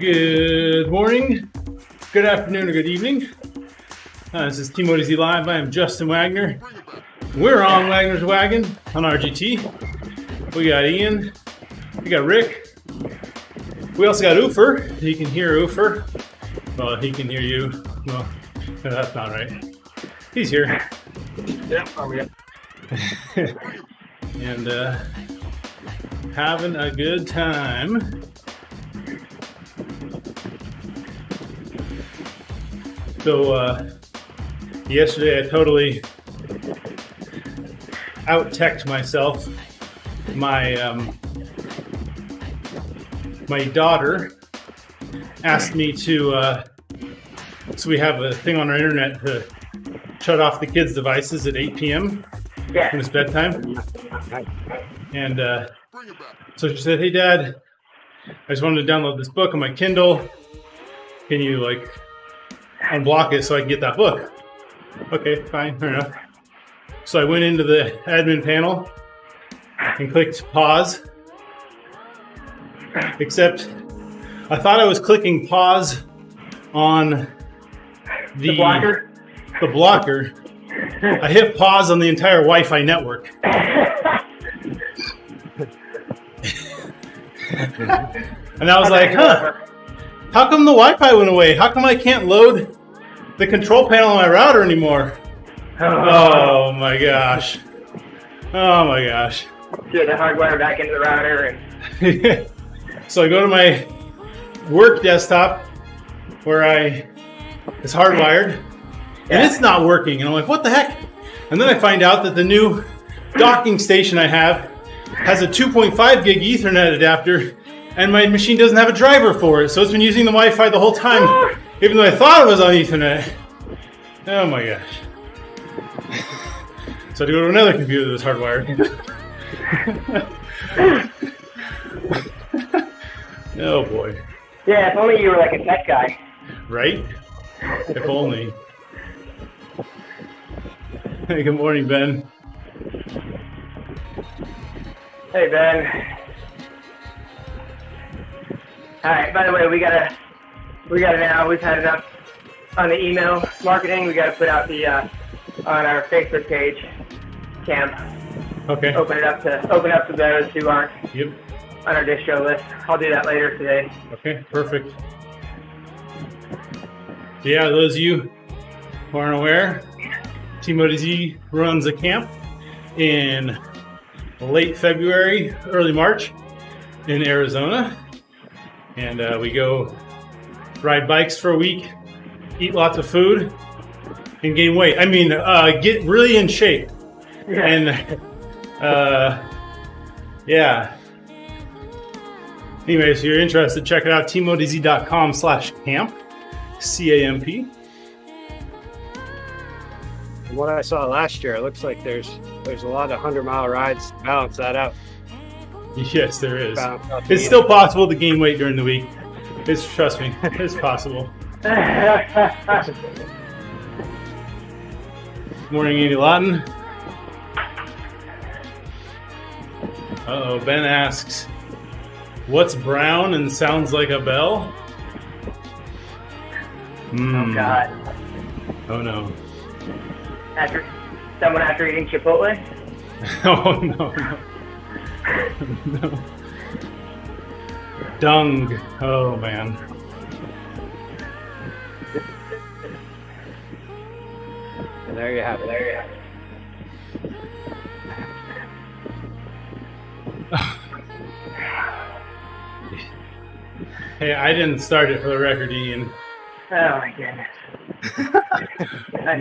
Good morning, good afternoon, or good evening. This is TeamODZ Live. I am Justin Wagner. We're on Wagner's Wagon on RGT. We got Ian. We got Rick. We also got Oofer. He can hear Oofer. Well, he can hear you. Well, no, that's not right. He's here. Yeah, I'm here. And having a good time. So yesterday I totally out-teched myself. My daughter asked me to, so we have a thing on our internet to shut off the kids' devices at 8 p.m. Yeah. when it's bedtime. And so she said, "Hey Dad, I just wanted to download this book on my Kindle. Can you like unblock it so I can get that book?" Okay, fine, fair enough. So I went into the admin panel and clicked pause. Except I thought I was clicking pause on the blocker. The blocker. I hit pause on the entire Wi-Fi network. And I was like, huh, how come the Wi-Fi went away? How come I can't load the control panel on my router anymore? Oh my gosh. Oh my gosh. Get the hardwire back into the router and So I go to my work desktop where it's hardwired and it's not working. And I'm like, what the heck? And then I find out that the new docking station I have has a 2.5 gig Ethernet adapter and my machine doesn't have a driver for it. So it's been using the Wi-Fi the whole time, even though I thought it was on Ethernet. Oh my gosh. So I had to go to another computer that was hardwired. Oh boy. yeah, if only you were like a tech guy. Right? If only. Hey, good morning, Ben. Hey Ben. Alright, by the way, we gotta now, we've had enough on the email marketing. We gotta put out the on our Facebook page camp. Okay. Open it up to those who aren't Yep. on our distro list. I'll do that later today. Okay, perfect. So yeah, those of you who aren't aware, TeamODZ runs a camp in late February, early March in Arizona. And we go ride bikes for a week, eat lots of food, and gain weight. I mean, get really in shape. Yeah. And yeah. Anyways, if you're interested, check it out, teamodz.com/camp, CAMP. From what I saw last year, it looks like there's a lot of 100-mile rides to balance that out. Yes, there is. Balance out It's the- still possible to gain weight during the week. Trust me, it's possible. Morning, Andy Lawton. Uh-oh, Ben asks, what's brown and sounds like a bell? Oh God. Oh no. After eating Chipotle? Oh no, no. No. Dung. Oh man. And there you have it. Hey, I didn't start it for the record, Ian. Oh my goodness.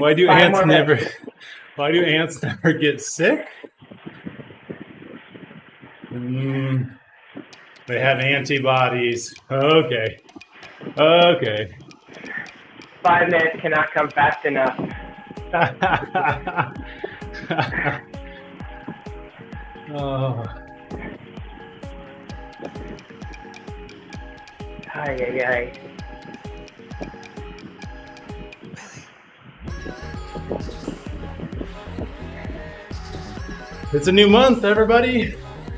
Why do ants never get sick? They have antibodies. Okay. 5 minutes cannot come fast enough. Oh. Ay. It's a new month, everybody.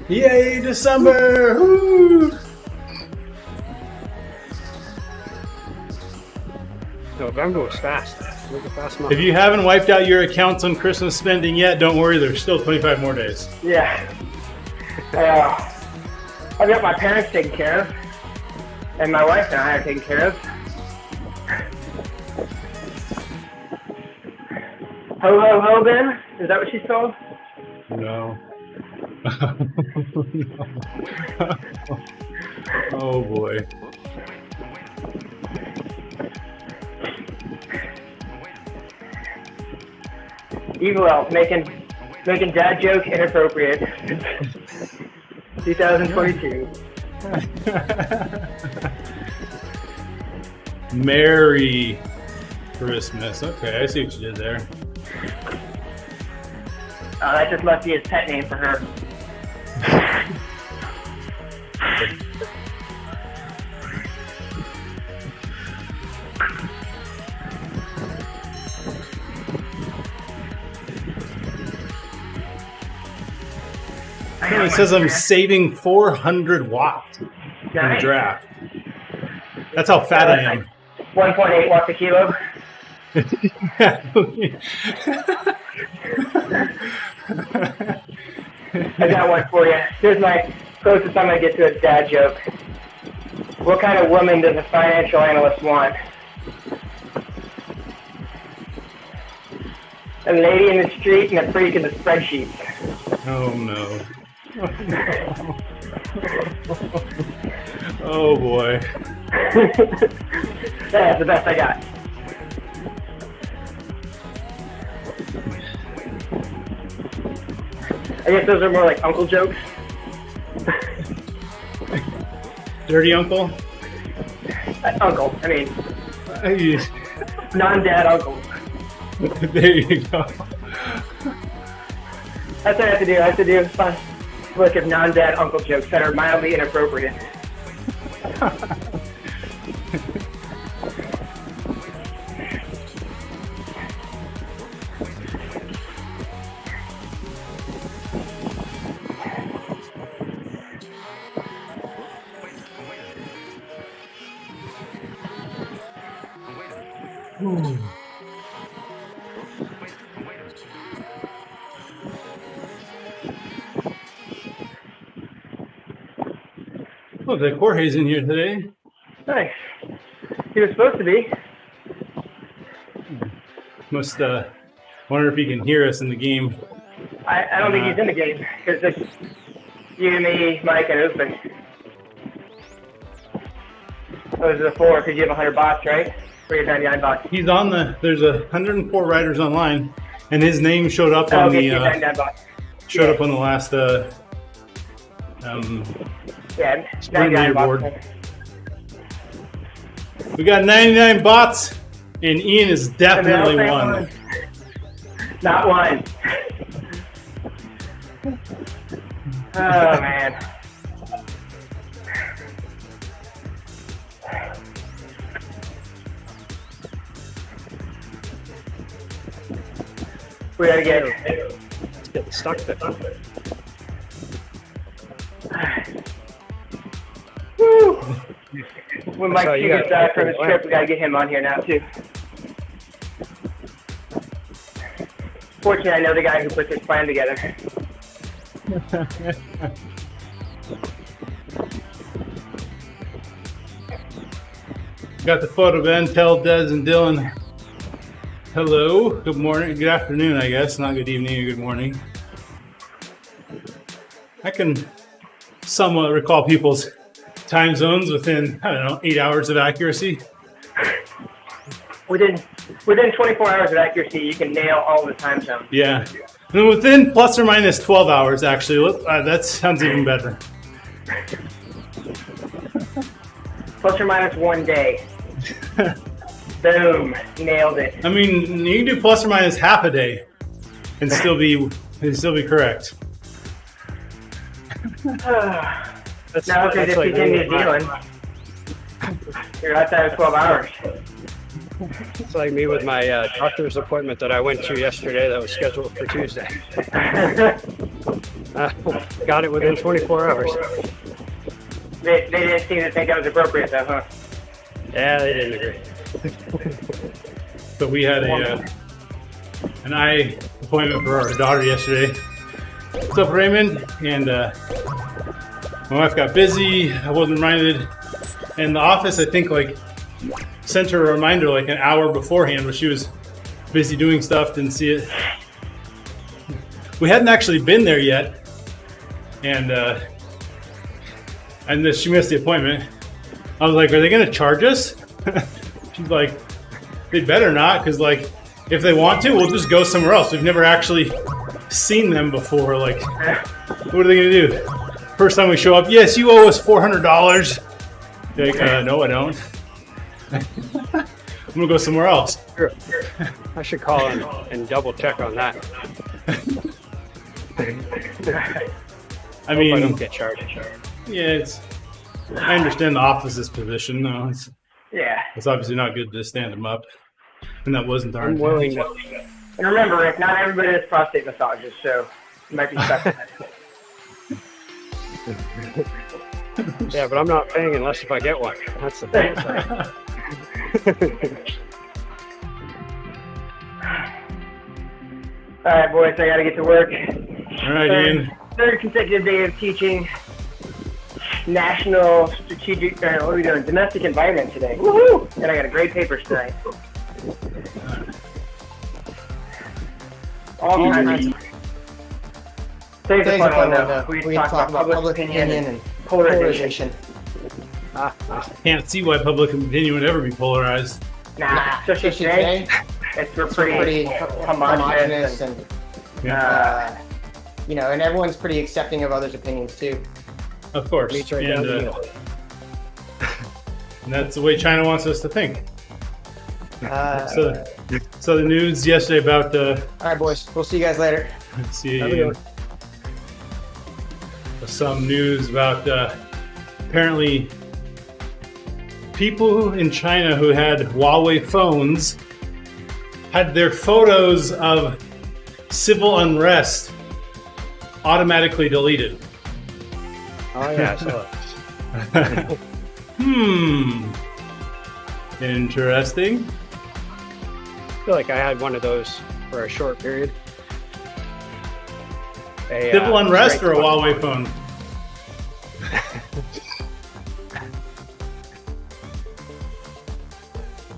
Yay, December! Woo! November was fast. It was a fast month. If you haven't wiped out your accounts on Christmas spending yet, don't worry. There's still 25 more days. Yeah. I've got my parents taken care of, and my wife and I are taken care of. Ho ho ho, Ben? Is that what she's called? No. Oh boy. Evil Elf making dad joke inappropriate. 2022. Merry Christmas. Okay, I see what you did there. That just must be his pet name for her. It says I'm saving 400 watts in the draft. That's how fat I am. 1.8 watts a kilo. I got one for you. Here's my closest time I get to a dad joke. What kind of woman does a financial analyst want? A lady in the street and a freak in the spreadsheet. Oh no. Oh boy. That's the best I got. I guess those are more like uncle jokes. Dirty uncle? Uncle, I mean, Hey, non-dad uncle. there you go. That's what I have to do. I have to do a fun look of non-dad uncle jokes that are mildly inappropriate. Oh, the Jorge's in here today. Nice. He was supposed to be. Must wonder if he can hear us in the game. I don't think he's in the game because it's you, me, Mike, and Usman. Those are the four because you have 100 bots, right? Or you have 99 bots. He's on there's 104 riders online, and his name showed up on okay, the 99 bots. up on the last Yeah, sprint 99 leaderboard. bots. We got 99 bots, and Ian is definitely And one. Not one. Oh man. We gotta get. It's getting stuck there. Woo! When Mike So you gets got- from his trip, we gotta get him on here now too. Fortunately, I know the guy who put this plan together. Got the photo of Intel, Des, and Dylan. Hello, good morning, good afternoon, I guess, not good evening or good morning. I can somewhat recall people's time zones within, I don't know, 8 hours of accuracy. Within 24 hours of accuracy, you can nail all the time zones. Yeah. And within plus or minus 12 hours, actually. That sounds even better. Plus or minus 1 day. Boom, nailed it. I mean, you can do plus or minus half a day and still be correct. That's, Now, okay, if like he's in New Zealand, you're outside of 12 hours. It's like me with my doctor's appointment that I went to yesterday that was scheduled for Tuesday. Got it within 24 hours. They didn't seem to think that was appropriate, though, huh? Yeah, they didn't agree. So we had an eye appointment for our daughter yesterday. What's up, Raymond? And my wife got busy. I wasn't reminded. And the office, I think, like, sent her a reminder like an hour beforehand, but she was busy doing stuff, didn't see it. We hadn't actually been there yet, and she missed the appointment. I was like, "Are they going to charge us?" She's like, "They better not, because like if they want to, we'll just go somewhere else. We've never actually seen them before. Like, what are they going to do? First time we show up, yes, you owe us $400. Like, no, I don't. I'm gonna go somewhere else." Sure. I should call and double check on that. I mean, I don't get charged. yeah, I understand the office's position. No, Yeah. it's obviously not good to stand them up, and that wasn't our I'm willing to. And remember, Rick, not everybody is prostate massages, so you might be stuck with that. Yeah, but I'm not paying unless if I get one. That's the thing. All right, boys, I got to get to work. All right, Ian. Third consecutive day of teaching national strategic, what are we doing? Domestic environment today. Woohoo! And I got a great papers tonight. All kinds of. Today's a fun one, though. We talk about public opinion and polarization. Can't see why public opinion would ever be polarized. Nah, especially today. We're pretty homogenous and, you know, and everyone's pretty accepting of others' opinions too. Of course, Meets right down the middle. and that's the way China wants us to think. Uh, So the news yesterday about all right, boys. We'll see you guys later. Some news about apparently people in China who had Huawei phones had their photos of civil unrest automatically deleted. Oh yeah, I saw it. Interesting. I feel like I had one of those for a short period. Civil unrest or a Huawei phone?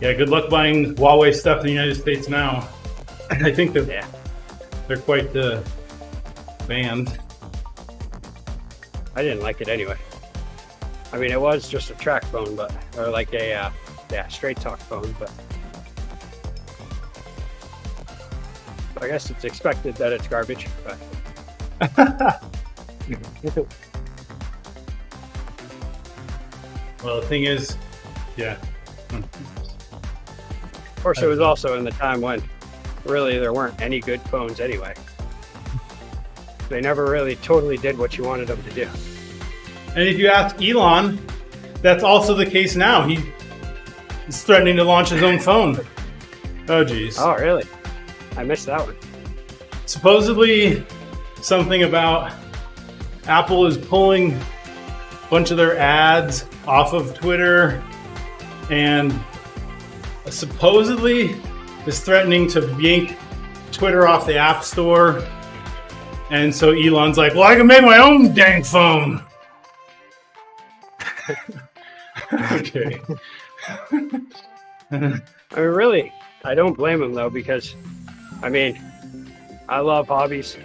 Yeah, good luck buying Huawei stuff in the United States now. I think that they're quite banned. I didn't like it anyway. I mean, it was just a track phone, or like a straight talk phone, but I guess it's expected that it's garbage. But Well, the thing is, of course, it was also in the time when really there weren't any good phones anyway. They never really totally did what you wanted them to do. and if you ask Elon, that's also the case now. He is threatening to launch his own phone. Oh, geez. Oh, really? I missed that one. Supposedly, something about Apple is pulling a bunch of their ads off of Twitter, and supposedly is threatening to yank Twitter off the App Store. And so Elon's like, well, I can make my own dang phone. Okay. I mean, really, I don't blame him though, because I mean, I love hobbies,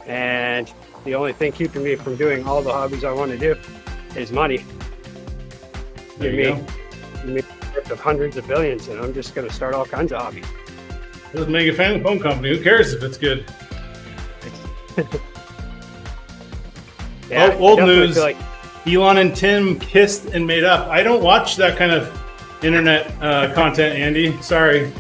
and the only thing keeping me from doing all the hobbies I want to do is money. There Give you me of hundreds of billions, and I'm just going to start all kinds of hobbies. Doesn't make a phone company. Who cares if it's good? Yeah, Old I definitely news. feel like Elon and Tim kissed and made up. I don't watch that kind of internet content, Andy. Sorry.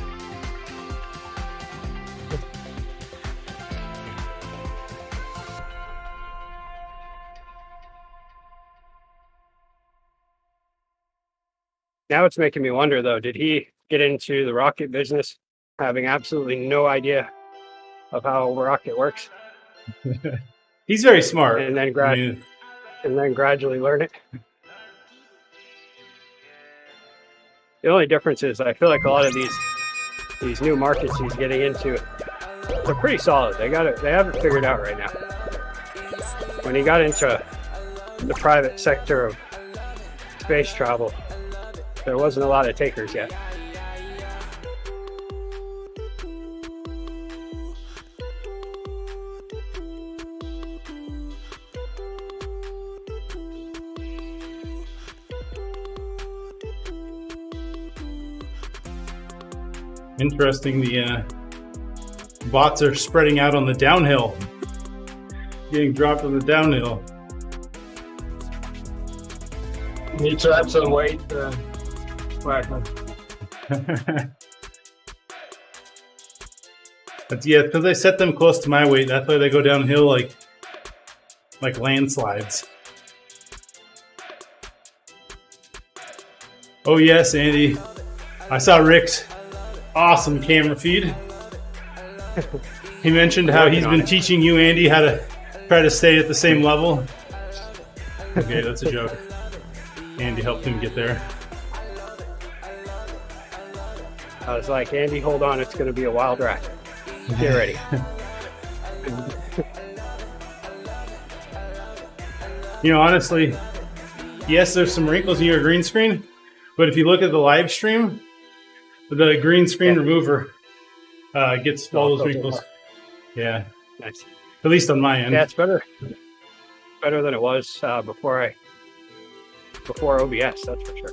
now it's making me wonder though, did he get into the rocket business having absolutely no idea of how a rocket works, He's very smart. and then I mean, gradually learn it? The only difference is I feel like a lot of these these new markets he's getting into, they're pretty solid. They have it figured out right now. When he got into the private sector of space travel, there wasn't a lot of takers yet. Interesting, the bots are spreading out on the downhill, getting dropped on the downhill. Need to add some weight, Wagner. But yeah, because I set them close to my weight, that's why they go downhill like landslides. Oh yes, Andy, I saw Rick's awesome camera feed. He mentioned how he's been teaching you, Andy, how to try to stay at the same level. Okay, that's a joke. Andy helped him get there. I was like, Andy, hold on, it's going to be a wild ride. Get ready. You know, honestly, yes, there's some wrinkles in your green screen, but if you look at the live stream, the green screen remover gets all those wrinkles. Yeah, nice. At least on my end. Yeah, it's better than it was before OBS. That's for sure.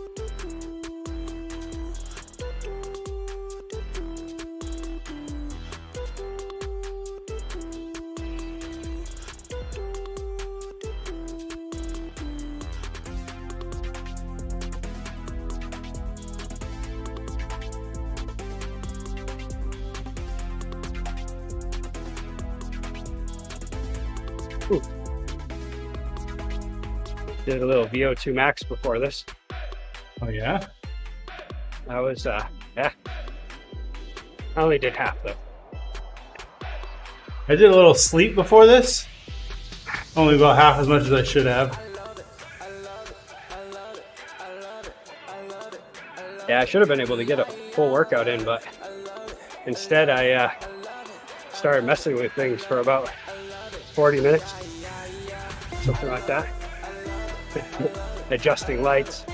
Ooh. Did a little VO2 max before this. Oh yeah? That was yeah. I only did half though. I did a little sleep before this. Only about half as much as I should have. Yeah, I should have been able to get a full workout in, but instead I started messing with things for about 40 minutes, something like that. Adjusting lights,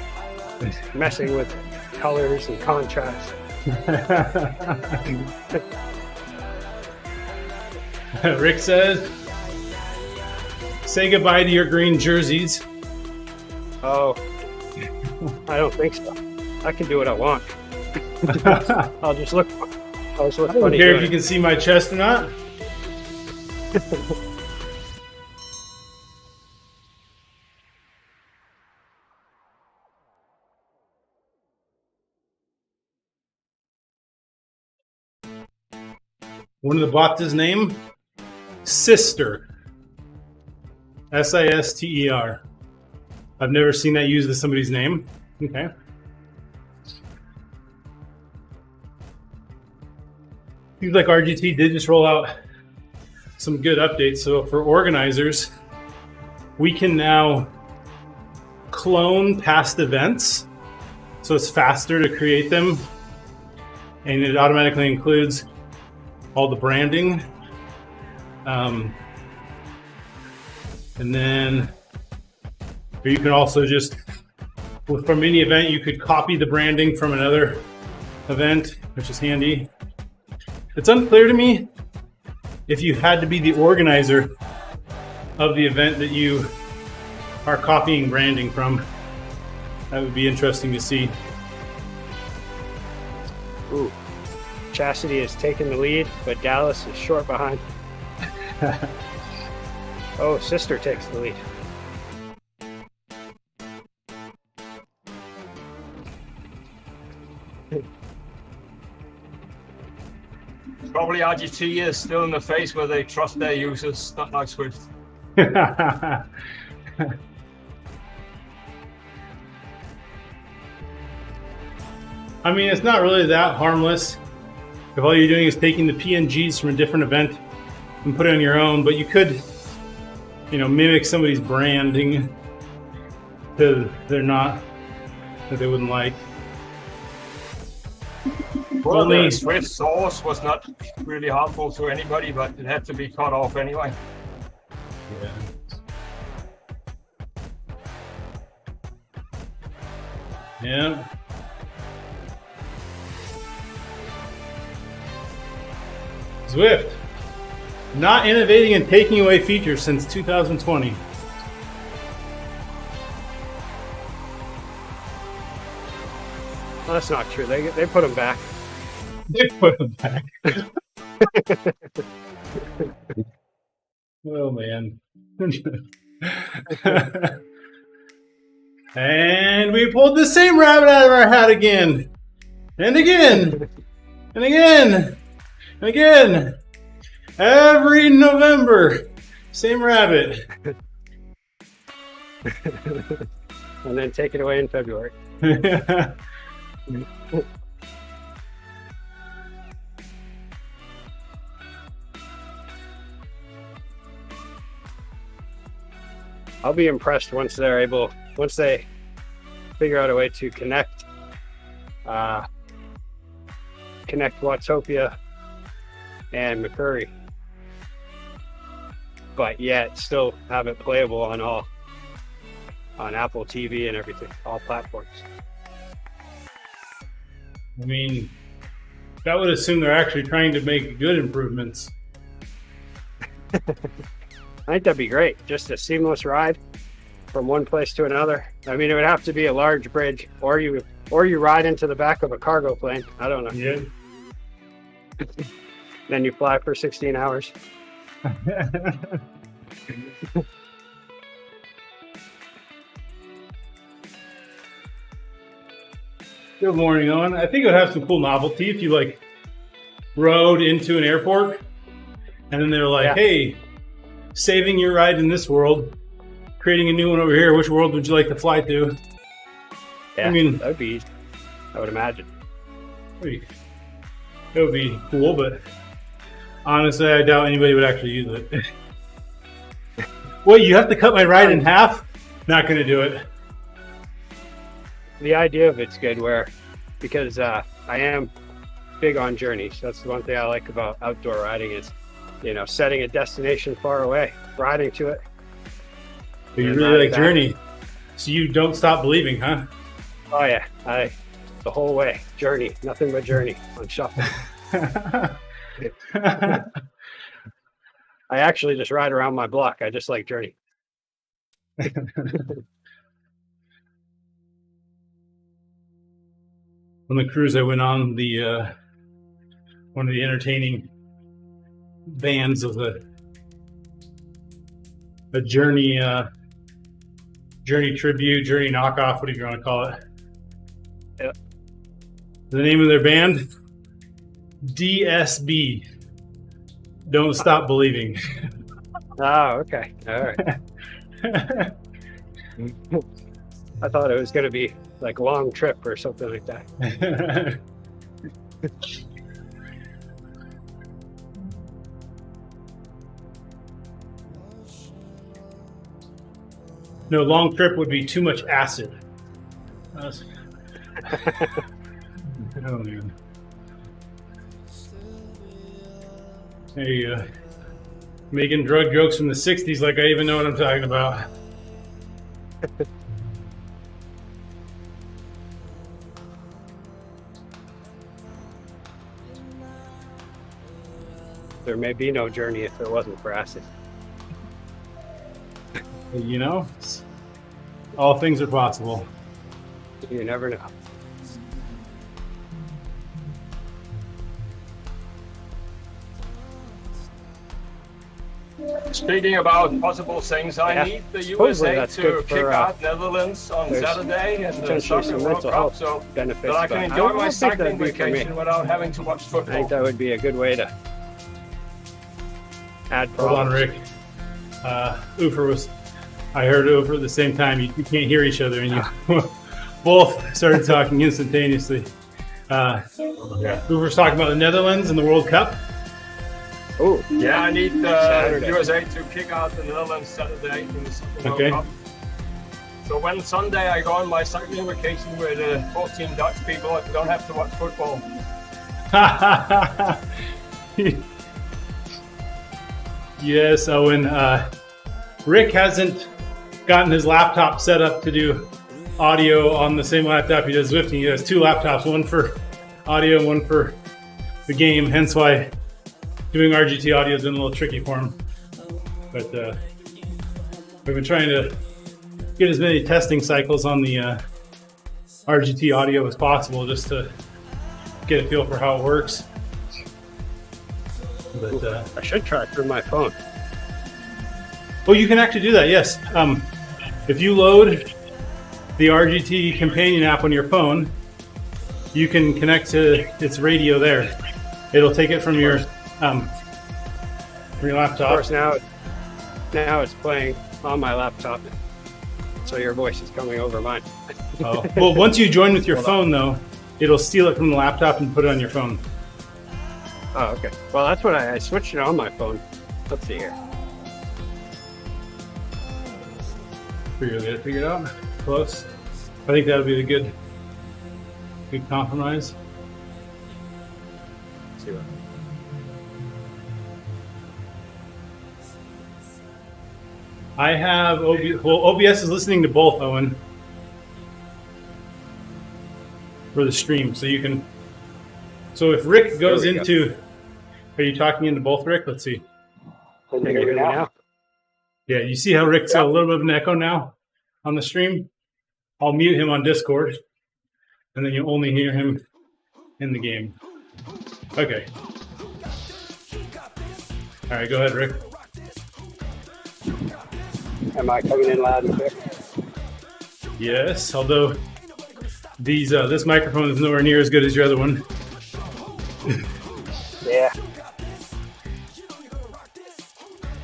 messing with colors and contrast. Rick says, say goodbye to your green jerseys. Oh, I don't think so. I can do what I want. I'll just look I don't funny. care if you can see my chest or not. One of the bots' name, Sister. S-I-S-T-E-R. I've never seen that used as somebody's name. Okay. Seems like RGT did just roll out some good updates. So for organizers, we can now clone past events. So it's faster to create them. And it automatically includes all the branding. And then you can also just, from any event, you could copy the branding from another event, which is handy. It's unclear to me if you had to be the organizer of the event that you are copying branding from. That would be interesting to see. Ooh. Chastity has taken the lead, but Dallas is short behind. Oh, Sister takes the lead. Probably RGT is still in the phase where they trust their users, not like Swift. I mean, it's not really that harmless if all you're doing is taking the PNGs from a different event and put it on your own, but you could, you know, mimic somebody's branding that they wouldn't like. Well, Only- the Swift sauce was not really harmful to anybody, but it had to be cut off anyway. Yeah. Yeah. Zwift, not innovating and taking away features since 2020. Well, that's not true. They put them back. They put them back. Oh man. And we pulled the same rabbit out of our hat again. And again. And again. And again. Every November. Same rabbit. And then take it away in February. I'll be impressed once they figure out a way to connect Watopia and McCurry, but yet still have it playable on Apple TV and everything, all platforms. I mean, that would assume they're actually trying to make good improvements. I think that'd be great. Just a seamless ride from one place to another. I mean, it would have to be a large bridge, or you ride into the back of a cargo plane. I don't know. Yeah. Then you fly for 16 hours. Good morning, Owen. I think it would have some cool novelty if you like rode into an airport and then they're like, Yeah. hey, saving your ride in this world, creating a new one over here. Which world would you like to fly to? Yeah, I mean, that would be easy, I would imagine. it would be cool, but honestly, I doubt anybody would actually use it. Wait, you have to cut my ride in half? Not going to do it. The idea of it's good because I am big on journeys. That's the one thing I like about outdoor riding is, setting a destination far away, riding to it. But you And really like that- Journey, so you don't stop believing, huh? Oh yeah, the whole way, journey, nothing but journey on shuffle. I actually just ride around my block. I just like journey. On the cruise I went on, the one of the entertaining bands was a Journey tribute, Journey knockoff, whatever you want to call it. Yep. The name of their band, DSB. Don't Stop Believing. Oh, okay. All right. I thought it was going to be like a long trip or something like that. No, long trip would be too much acid. Oh, man. Hey, making drug jokes from the 60s like I even know what I'm talking about. There may be no journey if it wasn't for acid. You know, all things are possible. You never know. Speaking about possible things, I Yeah. need the Supposedly USA that's to good kick for, out Netherlands on there's Saturday and the potentially Soccer some World mental Cup, health so benefits. that I can but enjoy don't my think cycling that'd be for me. vacation without having to watch I football. think that would be a good way to add Hold on, problems. Rick. Ufer was. I heard Ufer at the same time. You can't hear each other, and you both started talking instantaneously. Ufer's talking about the Netherlands and the World Cup. Oh, Yeah, I need Saturday. USA to kick out the Netherlands Saturday in the Soccer Okay. World Cup. So when Sunday I go on my cycling vacation with 14 Dutch people, I don't have to watch football. Yes, Owen. Rick hasn't gotten his laptop set up to do audio on the same laptop he does Zwifting. He has two laptops, one for audio and one for the game, hence why doing RGT audio has been a little tricky for him. But we've been trying to get as many testing cycles on the RGT audio as possible just to get a feel for how it works. But I should try through my phone. well, you can actually do that, yes. If you load the RGT companion app on your phone, you can connect to its radio there. It'll take it from your laptop. Of course, now it's playing on my laptop, so your voice is coming over mine. Oh. Well, once you join with your phone, though, it'll steal it from the laptop and put it on your phone. Oh, okay. Well, that's what I switched it on my phone. Let's see here. You'll get it figured out. Close. I think that'll be a good compromise. Let's see what. I have OBS is listening to both, Owen, for the stream, so you can. So if Rick goes into, are you talking into both, Rick? Let's see. Can you hear me now? Yeah, you see how Rick's got a little bit of an echo now on the stream? I'll mute him on Discord, and then you only hear him in the game. Okay. All right, go ahead, Rick. Am I coming in loud and clear? Yes, although this microphone is nowhere near as good as your other one. Yeah.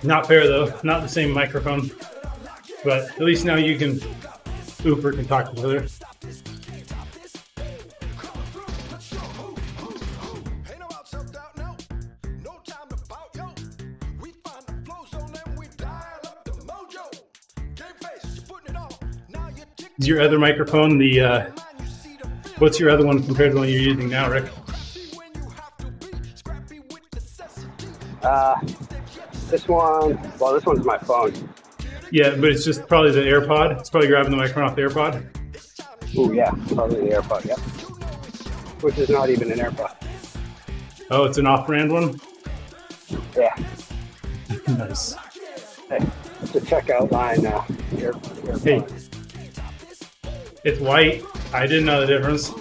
Not fair though, not the same microphone. But at least now you can Uber can talk to each other. Is your other microphone the what's your other one compared to the one you're using now, Rick? This one's my phone. Yeah, but it's just probably the AirPod. It's probably grabbing the microphone off the AirPod. Oh yeah, probably the AirPod, yeah. Which is not even an AirPod. Oh, it's an off-brand one? Yeah. Nice. Hey, it's a checkout line now. Hey, it's white. I didn't know the difference.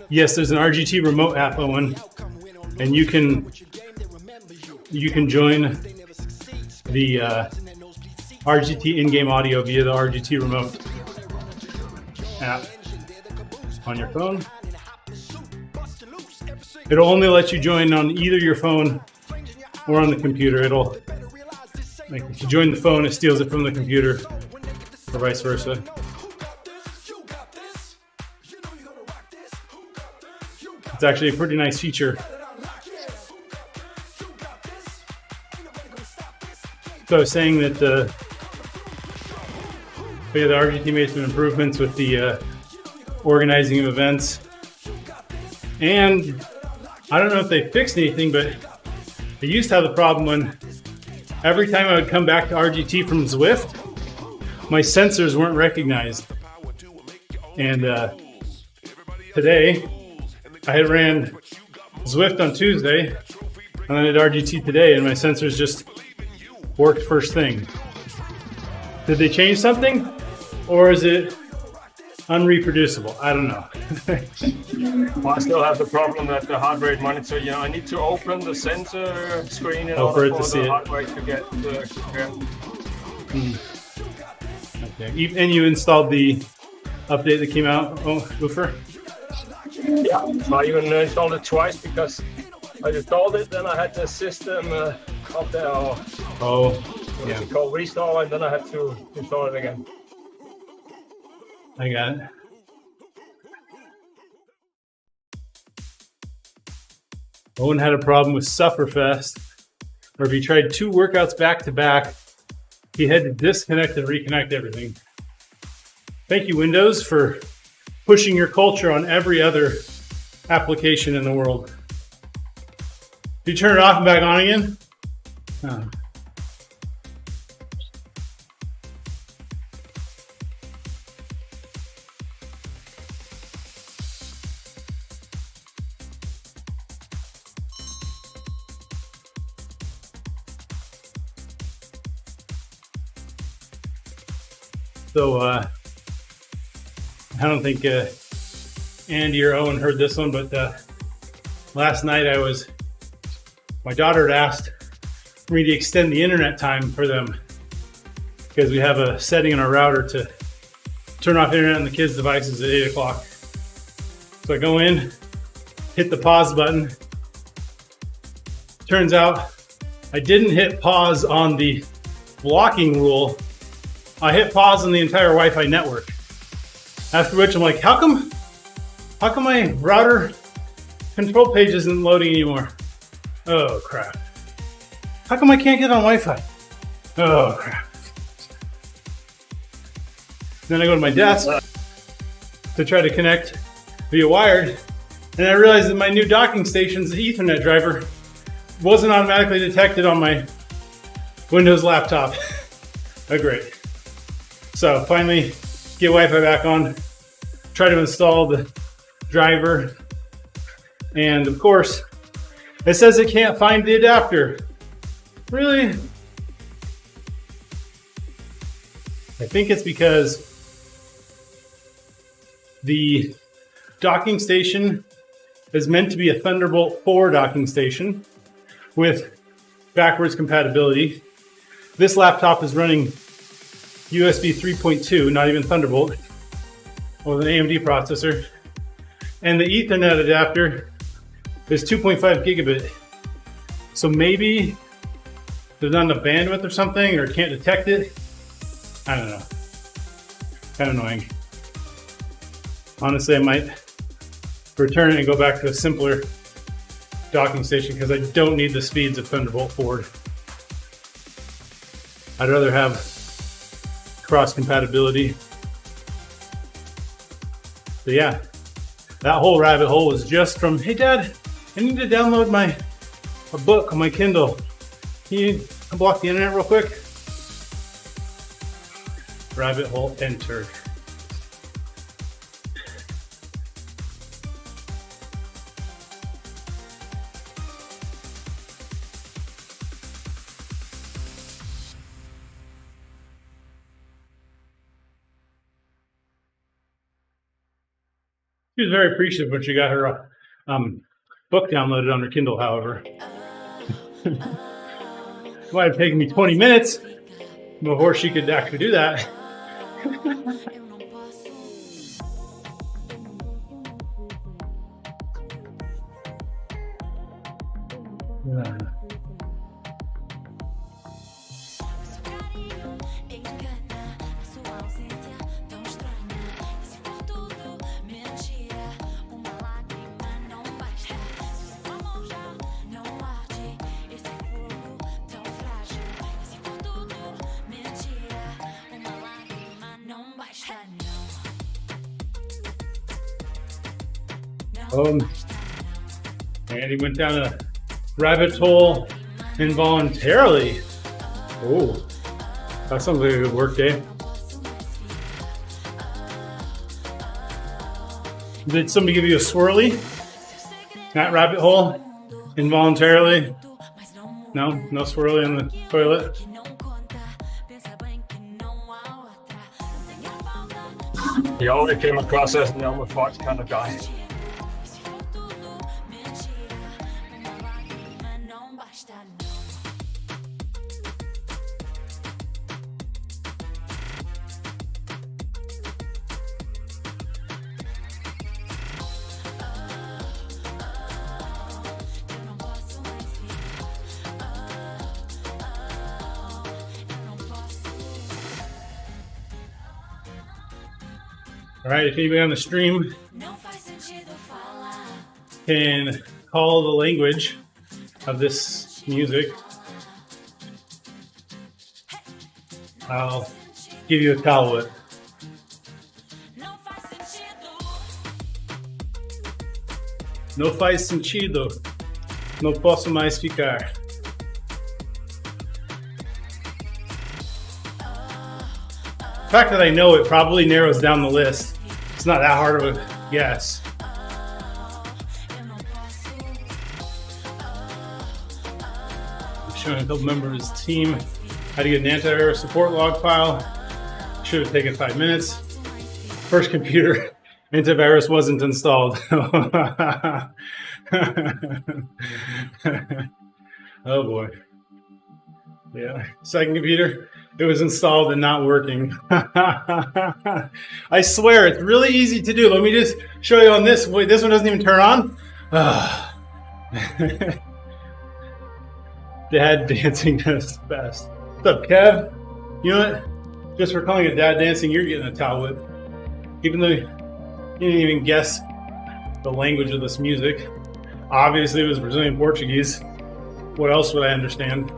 Yes, there's an RGT remote app, Owen, and you can join the RGT in-game audio via the RGT remote app on your phone. It'll only let you join on either your phone or on the computer. It'll, like, if you join the phone, it steals it from the computer, or vice versa. It's actually a pretty nice feature. So I was saying that the RGT made some improvements with the organizing of events. And I don't know if they fixed anything, but they used to have the problem when every time I would come back to RGT from Zwift, my sensors weren't recognized. And today, I had ran Zwift on Tuesday, and then I did RGT today, and my sensors just worked first thing. Did they change something? Or is it unreproducible? I don't know. I still have the problem that the heart rate monitor, I need to open the sensor screen in for order it for to see the it. heart rate to get Okay. And you installed the update that came out, Ufer? Yeah, so I even installed it twice because I installed it, then I had the system up there, Yeah. it's called restore, and then I had to install it again. I got it. Owen had a problem with Sufferfest, where if he tried 2 workouts back to back, he had to disconnect and reconnect everything. Thank you, Windows, for pushing your culture on every other application in the world. Do you turn it off and back on again? Oh. So I don't think Andy or Owen heard this one, but last night my daughter had asked for me to extend the internet time for them because we have a setting in our router to turn off internet on the kids' devices at 8 o'clock. So I go in, hit the pause button. Turns out I didn't hit pause on the blocking rule. I hit pause on the entire Wi-Fi network. After which I'm like, how come my router control page isn't loading anymore? Oh crap. How come I can't get on Wi-Fi? Oh crap. Then I go to my desk to try to connect via wired, and I realized that my new docking station's Ethernet driver wasn't automatically detected on my Windows laptop. Oh great. So finally get Wi-Fi back on, try to install the driver, and of course it says it can't find the adapter. Really? I think it's because the docking station is meant to be a Thunderbolt 4 docking station with backwards compatibility. This laptop is running USB 3.2, not even Thunderbolt, with an AMD processor. And the Ethernet adapter is 2.5 gigabit. So maybe there's not enough bandwidth or something, or can't detect it. I don't know. Kind of annoying. Honestly, I might return it and go back to a simpler docking station because I don't need the speeds of Thunderbolt 4. I'd rather have cross compatibility. So yeah, that whole rabbit hole was just from, hey Dad, I need to download a book on my Kindle. Can you unblock the internet real quick? Rabbit hole entered. She was very appreciative when she got her book downloaded on her Kindle, however. It might have taken me 20 minutes before she could actually do that. Yeah. And he went down a rabbit hole involuntarily. Oh, that sounds like a good work day. Did somebody give you a swirly? That rabbit hole involuntarily? No? No swirly in the toilet? He always came across as the Elmer Fox kind of guy. All right, if anybody on the stream can call the language of this music, I'll give you a towel whip. No faz sentido. No posso mais ficar. The fact that I know it probably narrows down the list. It's not that hard of a guess. Showing a couple members of his team how to get an antivirus support log file. Should have taken 5 minutes. First computer, antivirus wasn't installed. Oh boy. Yeah, second computer, it was installed and not working. I swear, it's really easy to do. Let me just show you on this. Wait, this one doesn't even turn on? Dad dancing is the best. What's up, Kev? You know what? Just for calling it dad dancing, you're getting a towel whip. Even though you didn't even guess the language of this music. Obviously, it was Brazilian Portuguese. What else would I understand?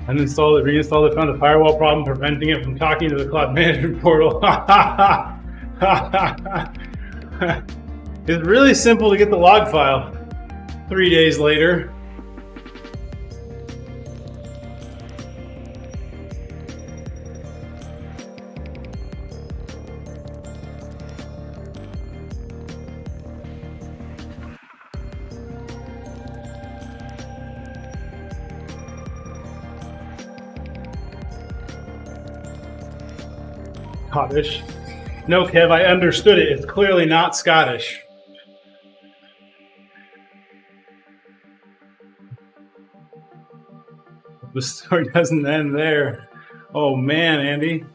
Uninstalled it, reinstalled it, found a firewall problem preventing it from talking to the cloud management portal. It's really simple to get the log file. 3 days later. Scottish. No, Kev, I understood it. It's clearly not Scottish. The story doesn't end there. Oh man, Andy.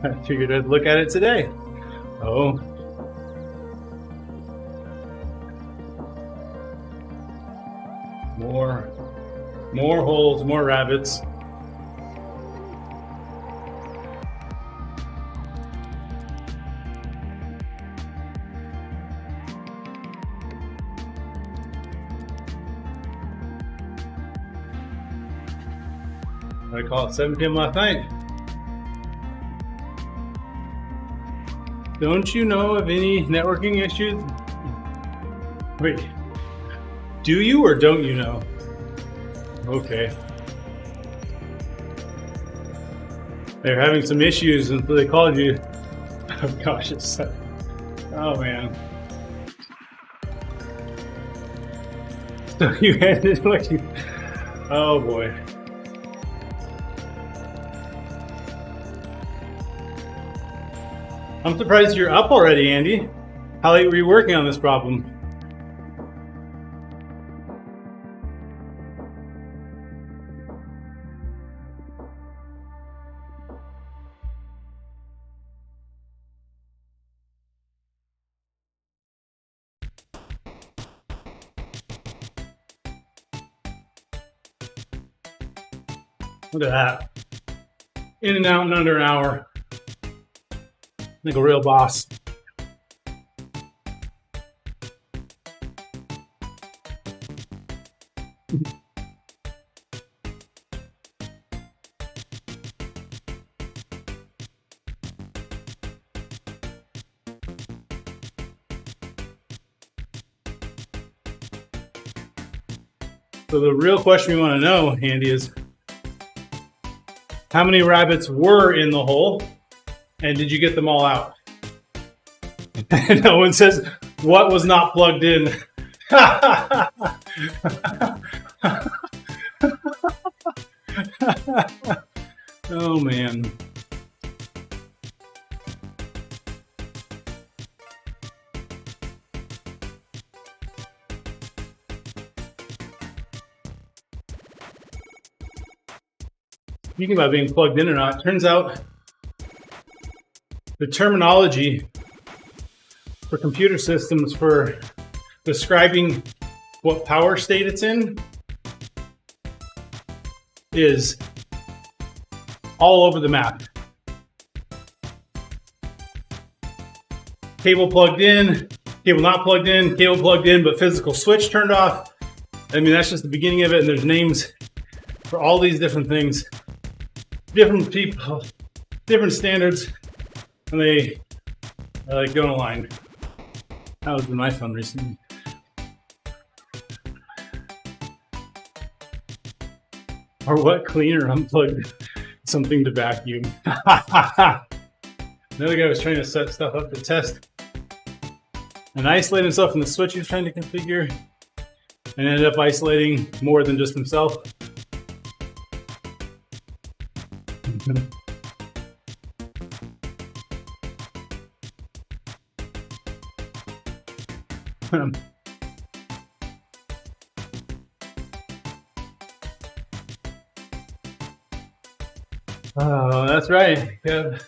I figured I'd look at it today. Oh. More holes, more rabbits. I call it 7 p.m. last night. Don't you know of any networking issues? Wait, do you or don't you know? Okay. They're having some issues until they called you. Oh gosh, it's so... Oh man. So you had it like you... Oh boy. I'm surprised you're up already, Andy. How late were you working on this problem? Look at that. In and out in under an hour. Like a real boss. So the real question we want to know, Andy, is how many rabbits were in the hole? And did you get them all out? No one says what was not plugged in. Oh man. Speaking about being plugged in or not, turns out the terminology for computer systems for describing what power state it's in is all over the map. cable plugged in, cable not plugged in, cable plugged in, but physical switch turned off. I mean, that's just the beginning of it, and there's names for all these different things. Different people, different standards, and they like go in a line. That was my fun recently. Or what cleaner unplugged something to vacuum? Another guy was trying to set stuff up to test and isolate himself from the switch he was trying to configure, and ended up isolating more than just himself. Oh, that's right. Kev.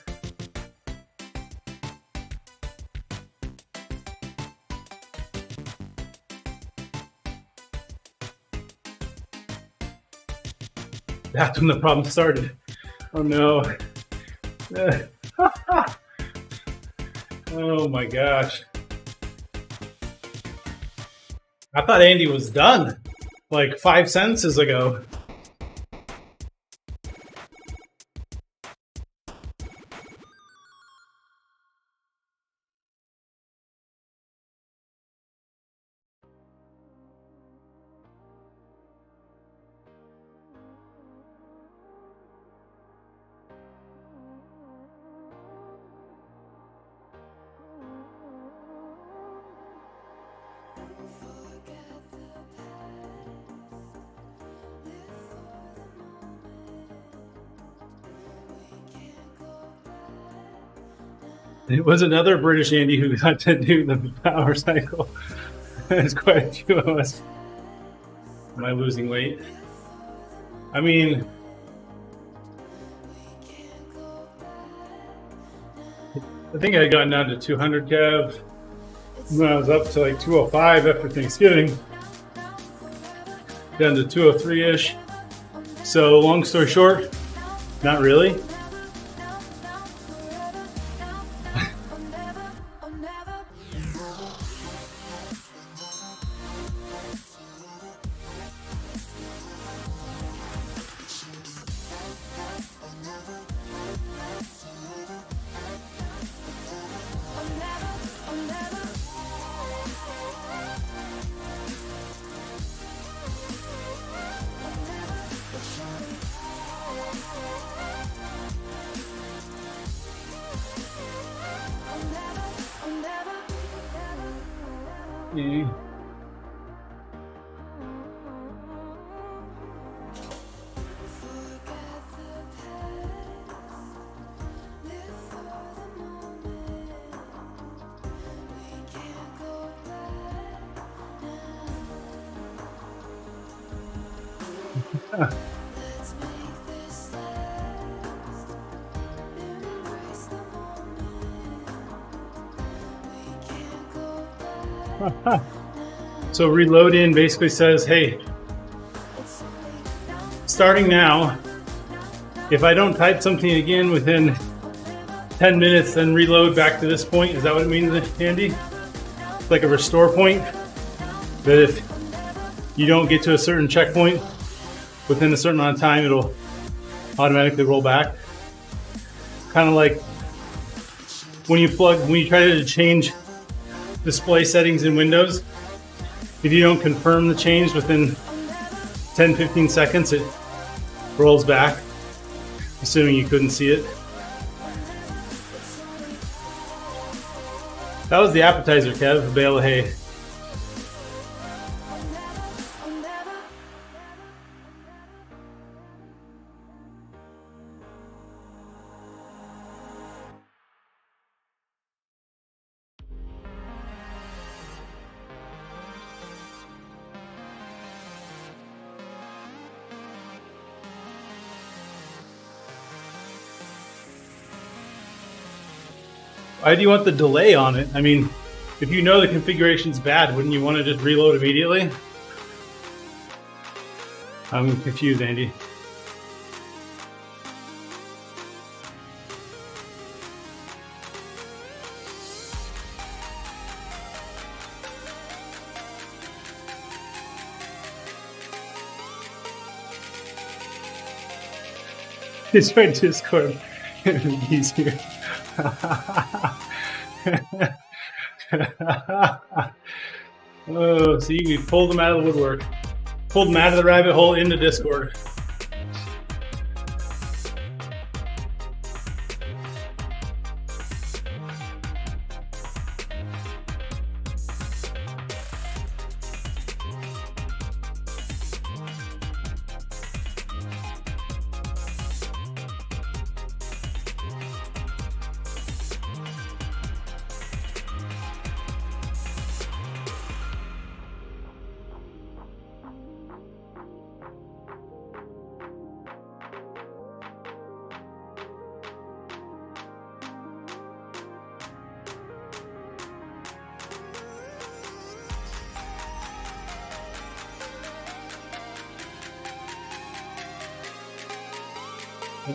That's when the problem started. Oh no. Oh my gosh. I thought Andy was done like 5 sentences ago. It was another British Andy who got to do the power cycle. There's quite a few of us. Am I losing weight? I mean, I think I had gotten down to 200 Kev. When I was up to like 205 after Thanksgiving. Down to 203-ish. So long story short, not really. Yeah. So reload in basically says, hey, starting now, if I don't type something again within 10 minutes, then reload back to this point. Is that what it means, Andy? It's like a restore point, that if you don't get to a certain checkpoint within a certain amount of time, it'll automatically roll back. Kind of like when you try to change display settings in Windows, if you don't confirm the change within 10-15 seconds, it rolls back, assuming you couldn't see it. That was the appetizer, Kev, a bale of hay. Why do you want the delay on it? I mean, if you know the configuration's bad, wouldn't you want to just reload immediately? I'm confused, Andy. It's right Discord. Easier. Oh, see, we pulled them out of the woodwork. Pulled them out of the rabbit hole into Discord.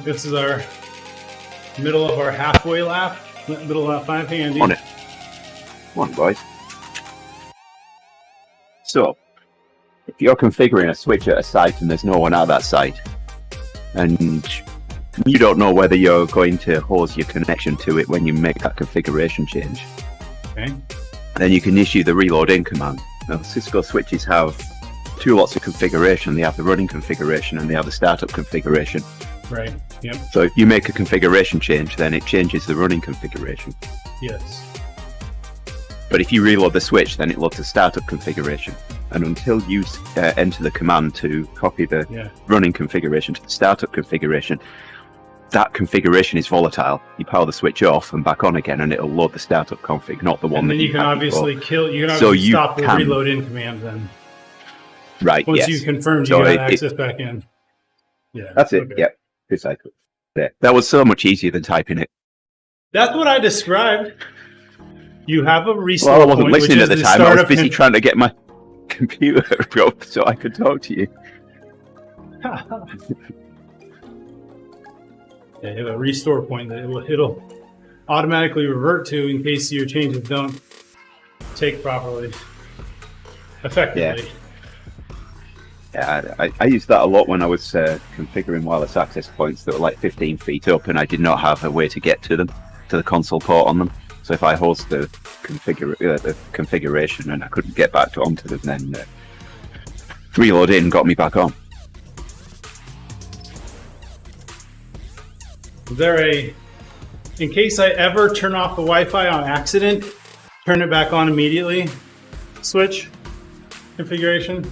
This is our middle of our halfway lap, middle lap 5. Hang on, dude. On it. Come on, boys. So, if you're configuring a switch at a site and there's no one at that site, and you don't know whether you're going to hose your connection to it when you make that configuration change, Okay. then you can issue the reload in command. Now, Cisco switches have two lots of configuration. They have the running configuration and they have the startup configuration. Right. Yep. So if you make a configuration change, then it changes the running configuration. Yes. But if you reload the switch, then it loads the startup configuration. And until you enter the command to copy the running configuration to the startup configuration, that configuration is volatile. You power the switch off and back on again, and it'll load the startup config, not the one. And then that you can had obviously before. kill. You can So obviously you stop the can- reload in command. Then Right. once yes. you confirmed, So you got it- access back in. Yeah. That's it. Okay. Yep. Precisely. There. That was so much easier than typing it. That's what I described. You have a restore Well, I wasn't point, listening which at the is time. I was startup busy trying to get my computer up so I could talk to you. Yeah, you have a restore point that it'll automatically revert to in case your changes don't take properly, effectively. Yeah, I used that a lot when I was configuring wireless access points that were like 15 feet up, and I did not have a way to get to them, to the console port on them. So if I host the configuration and I couldn't get back onto them, then reload in got me back on. Is there in case I ever turn off the Wi-Fi on accident, turn it back on immediately, switch configuration?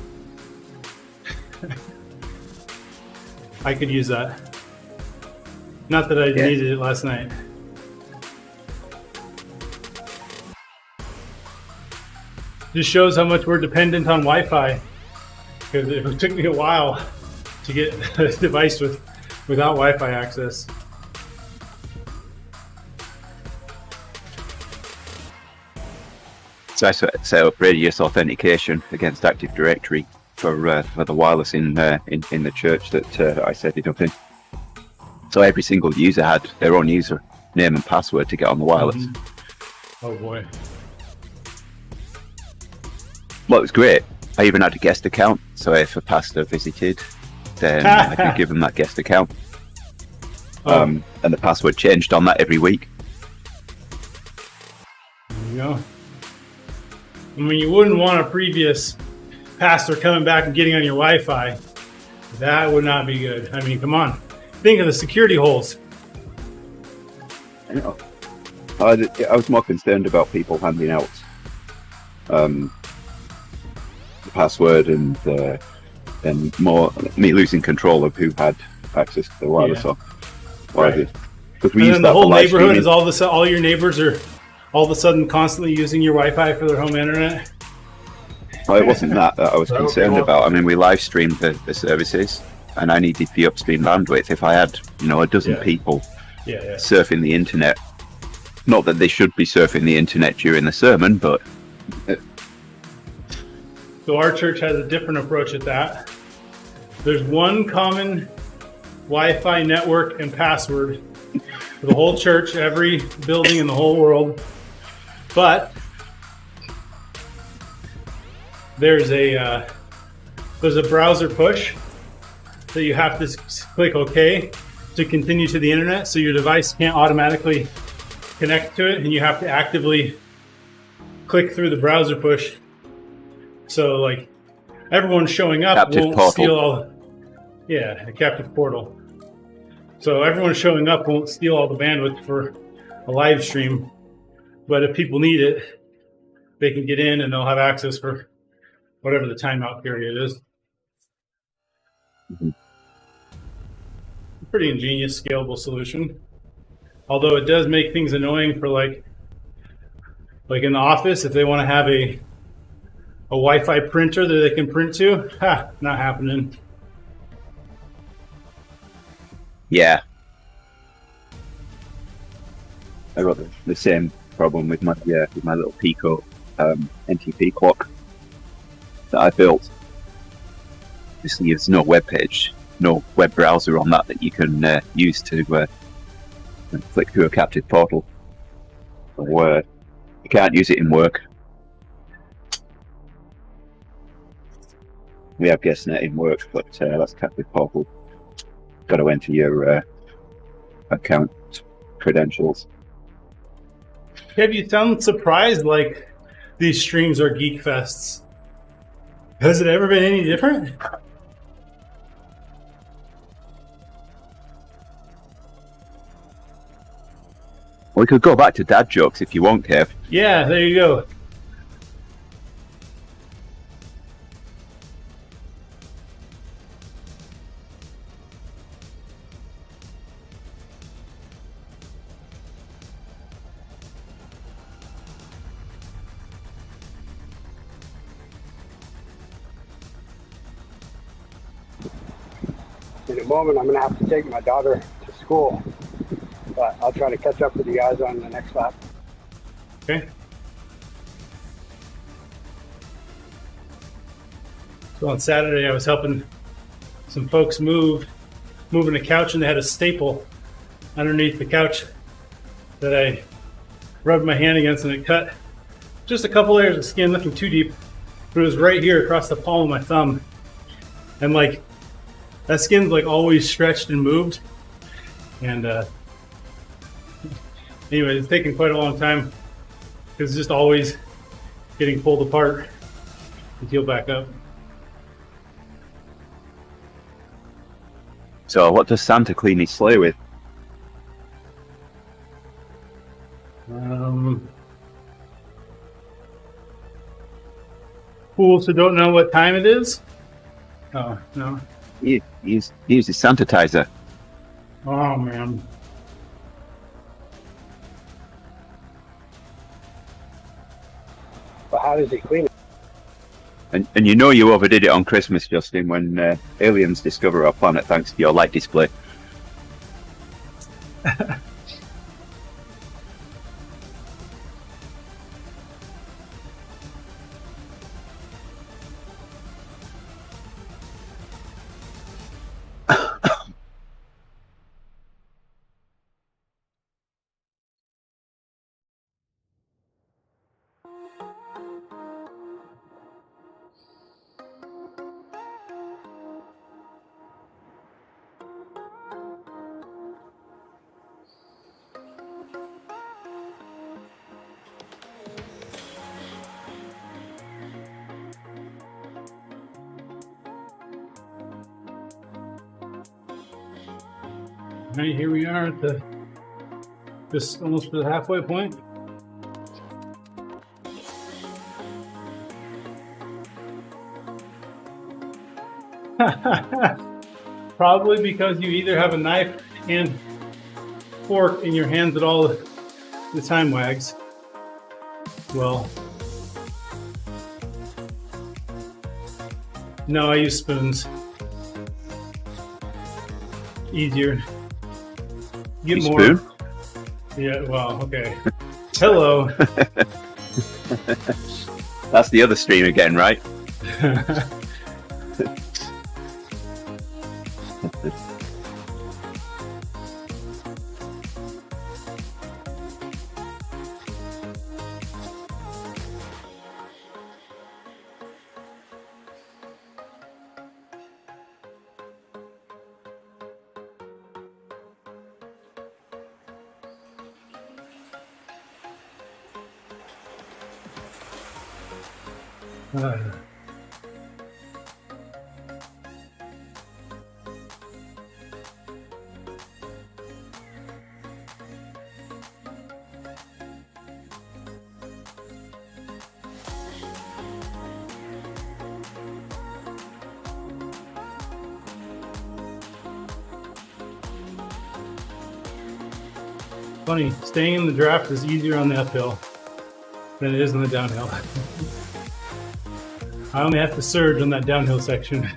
I could use that. Not that I needed it last night. Just shows how much we're dependent on Wi-Fi. Because it took me a while to get a device without Wi-Fi access. So I set up radius authentication against Active Directory for the wireless in the church that I set it up in. So every single user had their own user name and password to get on the wireless. Mm-hmm. Oh boy. Well, it was great. I even had a guest account, so if a pastor visited, then I could give them that guest account. And the password changed on that every week. There you go. I mean, you wouldn't want a previous pastor coming back and getting on your Wi-Fi. That would not be good. I mean, come on. Think of the security holes. I know. I was more concerned about people handing out the password and more me losing control of who had access to the wireless. Yeah. Right. Because we And use then that the whole for live neighborhood streaming. is all your neighbors are all of a sudden constantly using your Wi-Fi for their home internet. Oh, it wasn't that I was That would be concerned more- about. I mean, we live streamed the services, and I needed the upstream bandwidth. If I had, a dozen Yeah. people Yeah. surfing the internet, not that they should be surfing the internet during the sermon, but So our church has a different approach at that. There's one common Wi-Fi network and password for the whole church, every building in the whole world. But there's a browser push that you have to click OK to continue to the internet, so your device can't automatically connect to it, and you have to actively click through the browser push. So like everyone showing up Captive won't portal. steal all. Yeah, a captive portal. So everyone showing up won't steal all the bandwidth for a live stream, but if people need it, they can get in and they'll have access for whatever the timeout period is. Mm-hmm. Pretty ingenious, scalable solution. Although it does make things annoying for like in the office, if they want to have a Wi-Fi printer that they can print to, not happening. Yeah. I got the same problem with my little Pico NTP clock that I built. Obviously, there's no web page, no web browser on that you can use to click through a captive portal. Or you can't use it in work. We have guestnet in work, but that's captive portal. Got to enter your account credentials. Have you sound surprised like these streams are geek fests? Has it ever been any different? We could go back to dad jokes if you want, Kev. Yeah, there you go. In a moment, I'm going to have to take my daughter to school, but I'll try to catch up with you guys on the next lap. Okay. So on Saturday, I was helping some folks moving a couch, and they had a staple underneath the couch that I rubbed my hand against, and it cut just a couple layers of skin, nothing too deep, but it was right here across the palm of my thumb. And like, that skin's like always stretched and moved. And anyway, it's taken quite a long time because it's just always getting pulled apart to heal back up. So what does Santa clean his sleigh with? Fools who don't know what time it is? Oh, no. He uses sanitizer. Oh, man. But how does he clean it? And you know you overdid it on Christmas, Justin, when aliens discover our planet thanks to your light display. All right, here we are at just almost to the halfway point. Probably because you either have a knife and fork in your hands at all the time, Wags. Well, no, I use spoons. Easier. Get more. Spoon? Yeah, well, okay. Hello. That's the other stream again, right? Funny, staying in the draft is easier on the uphill than it is on the downhill. I only have to surge on that downhill section.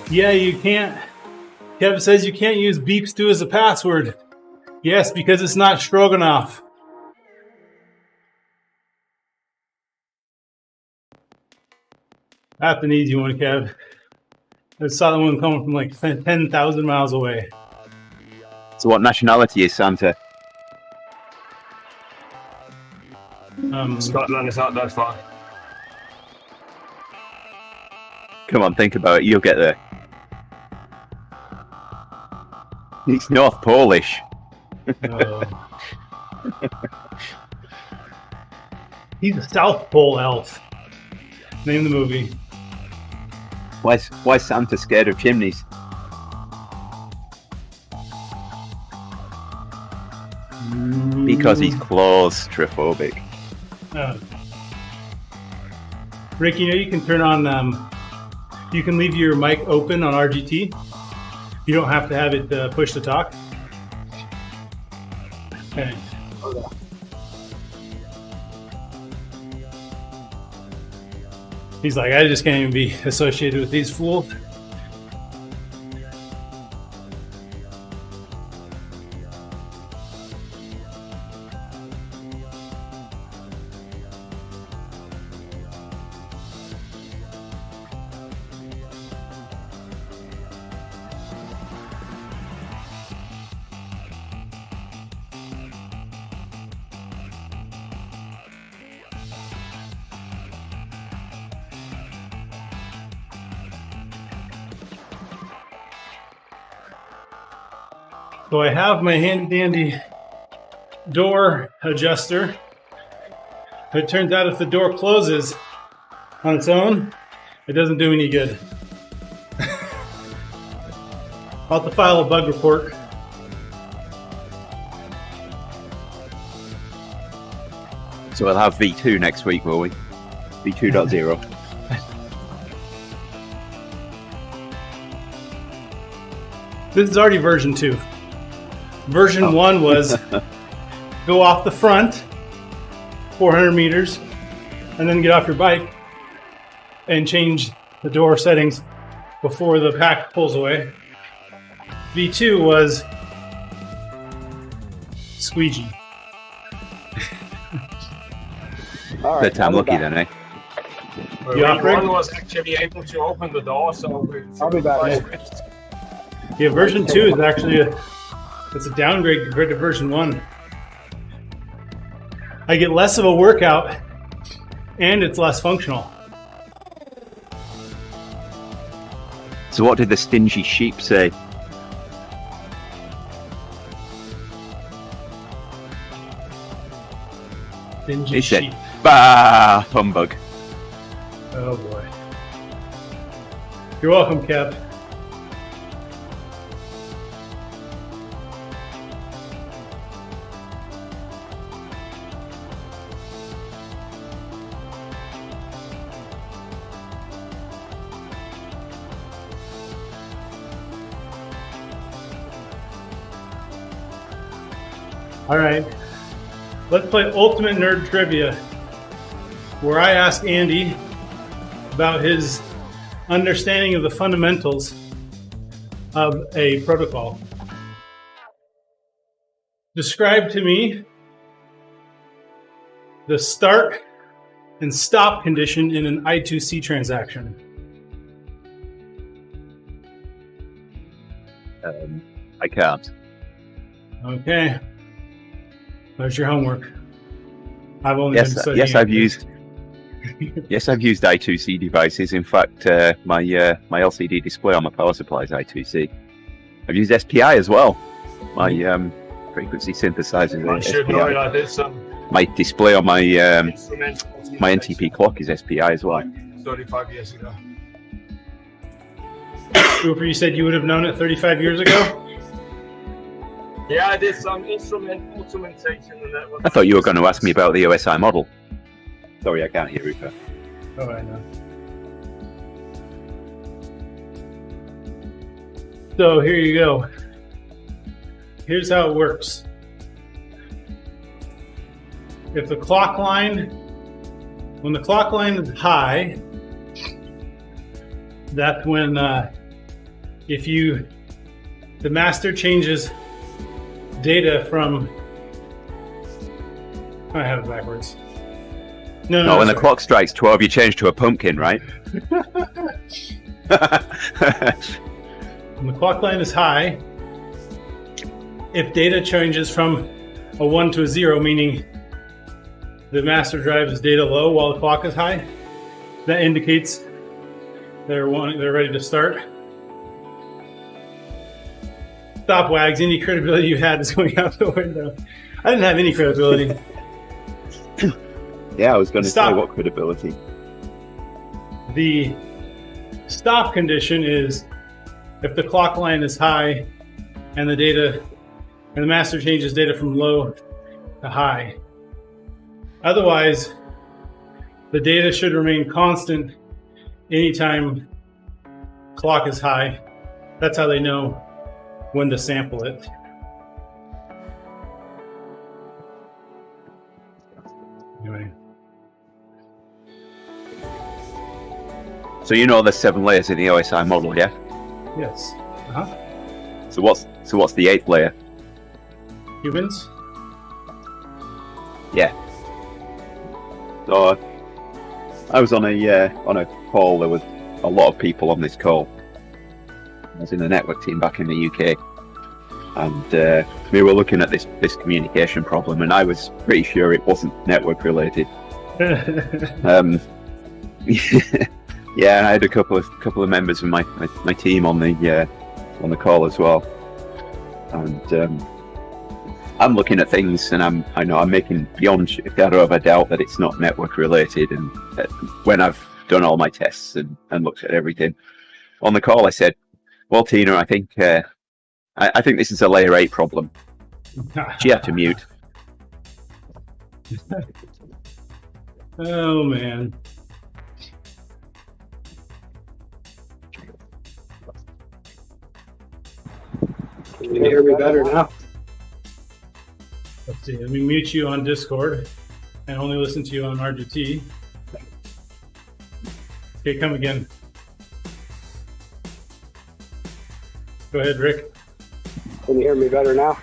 Yeah, you can't. Kevin says you can't use beeps to as a password. Yes, because it's not Stroganoff. That's an easy one, Kev. I saw the one coming from like 10,000 miles away. So what nationality is Santa? Scotland is not that far. Come on, think about it. You'll get there. He's North Polish. He's a South Pole elf. Name the movie. Why's Santa scared of chimneys? Because he's claustrophobic. Rick, you know you can turn on. You can leave your mic open on RGT. You don't have to have it push to talk. Okay. He's like, I just can't even be associated with these fools. So I have my handy dandy door adjuster. It turns out if the door closes on its own, it doesn't do any good. I'll have to file a bug report. So we'll have V2 next week, will we? V2.0. This is already version 2. Version 1 was go off the front 400 meters and then get off your bike and change the door settings before the pack pulls away. V2 was squeegee. All right, That time lucky then, eh? One was actually able to open the door, so I'll be back. Yeah, version 2 is actually it's a downgrade compared to version 1. I get less of a workout and it's less functional. So what did the stingy sheep say? Stingy He sheep. said, bah, humbug. Oh boy. You're welcome, Kev. All right, let's play Ultimate Nerd Trivia, where I ask Andy about his understanding of the fundamentals of a protocol. Describe to me the start and stop condition in an I2C transaction. I can't. Okay. There's your homework. I've only been studying. Yes, I've used I2C devices. In fact, my LCD display on my power supply is I2C. I've used SPI as well. My frequency synthesizer. I should know it. I did some. My display on my instrumental my NTP clock is SPI as well. 35 years ago. Cooper, you said you would have known it 35 years ago? Yeah, I did some instrumentation and that was. I thought you were going to ask me about the OSI model. Sorry, I can't hear Rupert. Oh, I know. So here you go. Here's how it works. If the clock line, when the clock line is high, that's when the master changes data from, I have it backwards. No, when the clock strikes 12, you change to a pumpkin, right? When the clock line is high, if data changes from a 1 to a 0, meaning the master drives data low while the clock is high, that indicates they're ready to start. Stop, Wags. Any credibility you had is going out the window. I didn't have any credibility. Yeah, I was going to say what credibility. The stop condition is if the clock line is high and the master changes data from low to high. Otherwise, the data should remain constant anytime clock is high. That's how they know when to sample it. Anyway. So you know there's 7 layers in the OSI model, yeah? Yes. Uh-huh. So what's the 8th layer? Humans? Yeah. So I was on a call. There was a lot of people on this call. I was in the network team back in the UK, and we were looking at this communication problem, and I was pretty sure it wasn't network related. Yeah, I had a couple of members of my team on the call as well, and I'm looking at things, and I'm making beyond shadow of a doubt that it's not network related. And when I've done all my tests and looked at everything on the call, I said, "Well, Tina, I think this is a layer 8 problem." She had to mute. Oh man. Can you hear me better now? Let's see. Let me mute you on Discord and only listen to you on RGT. Okay, come again. Go ahead, Rick. Can you hear me better now?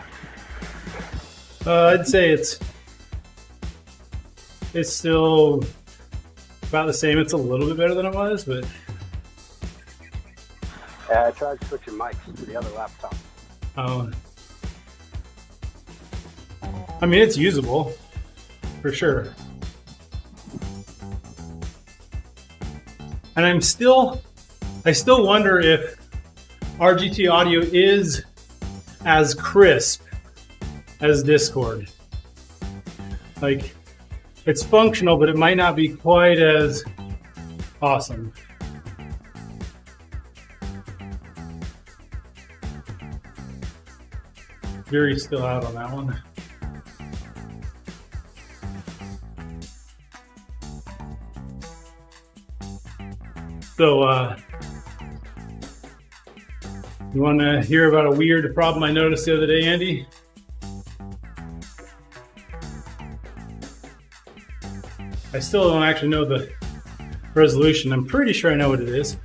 I'd say it's still about the same. It's a little bit better than it was, but I tried switching mics to the other laptop. I mean, it's usable for sure. And I still wonder if RGT audio is as crisp as Discord. Like, it's functional, but it might not be quite as awesome. Jury's still out on that one. So, you want to hear about a weird problem I noticed the other day, Andy? I still don't actually know the resolution. I'm pretty sure I know what it is.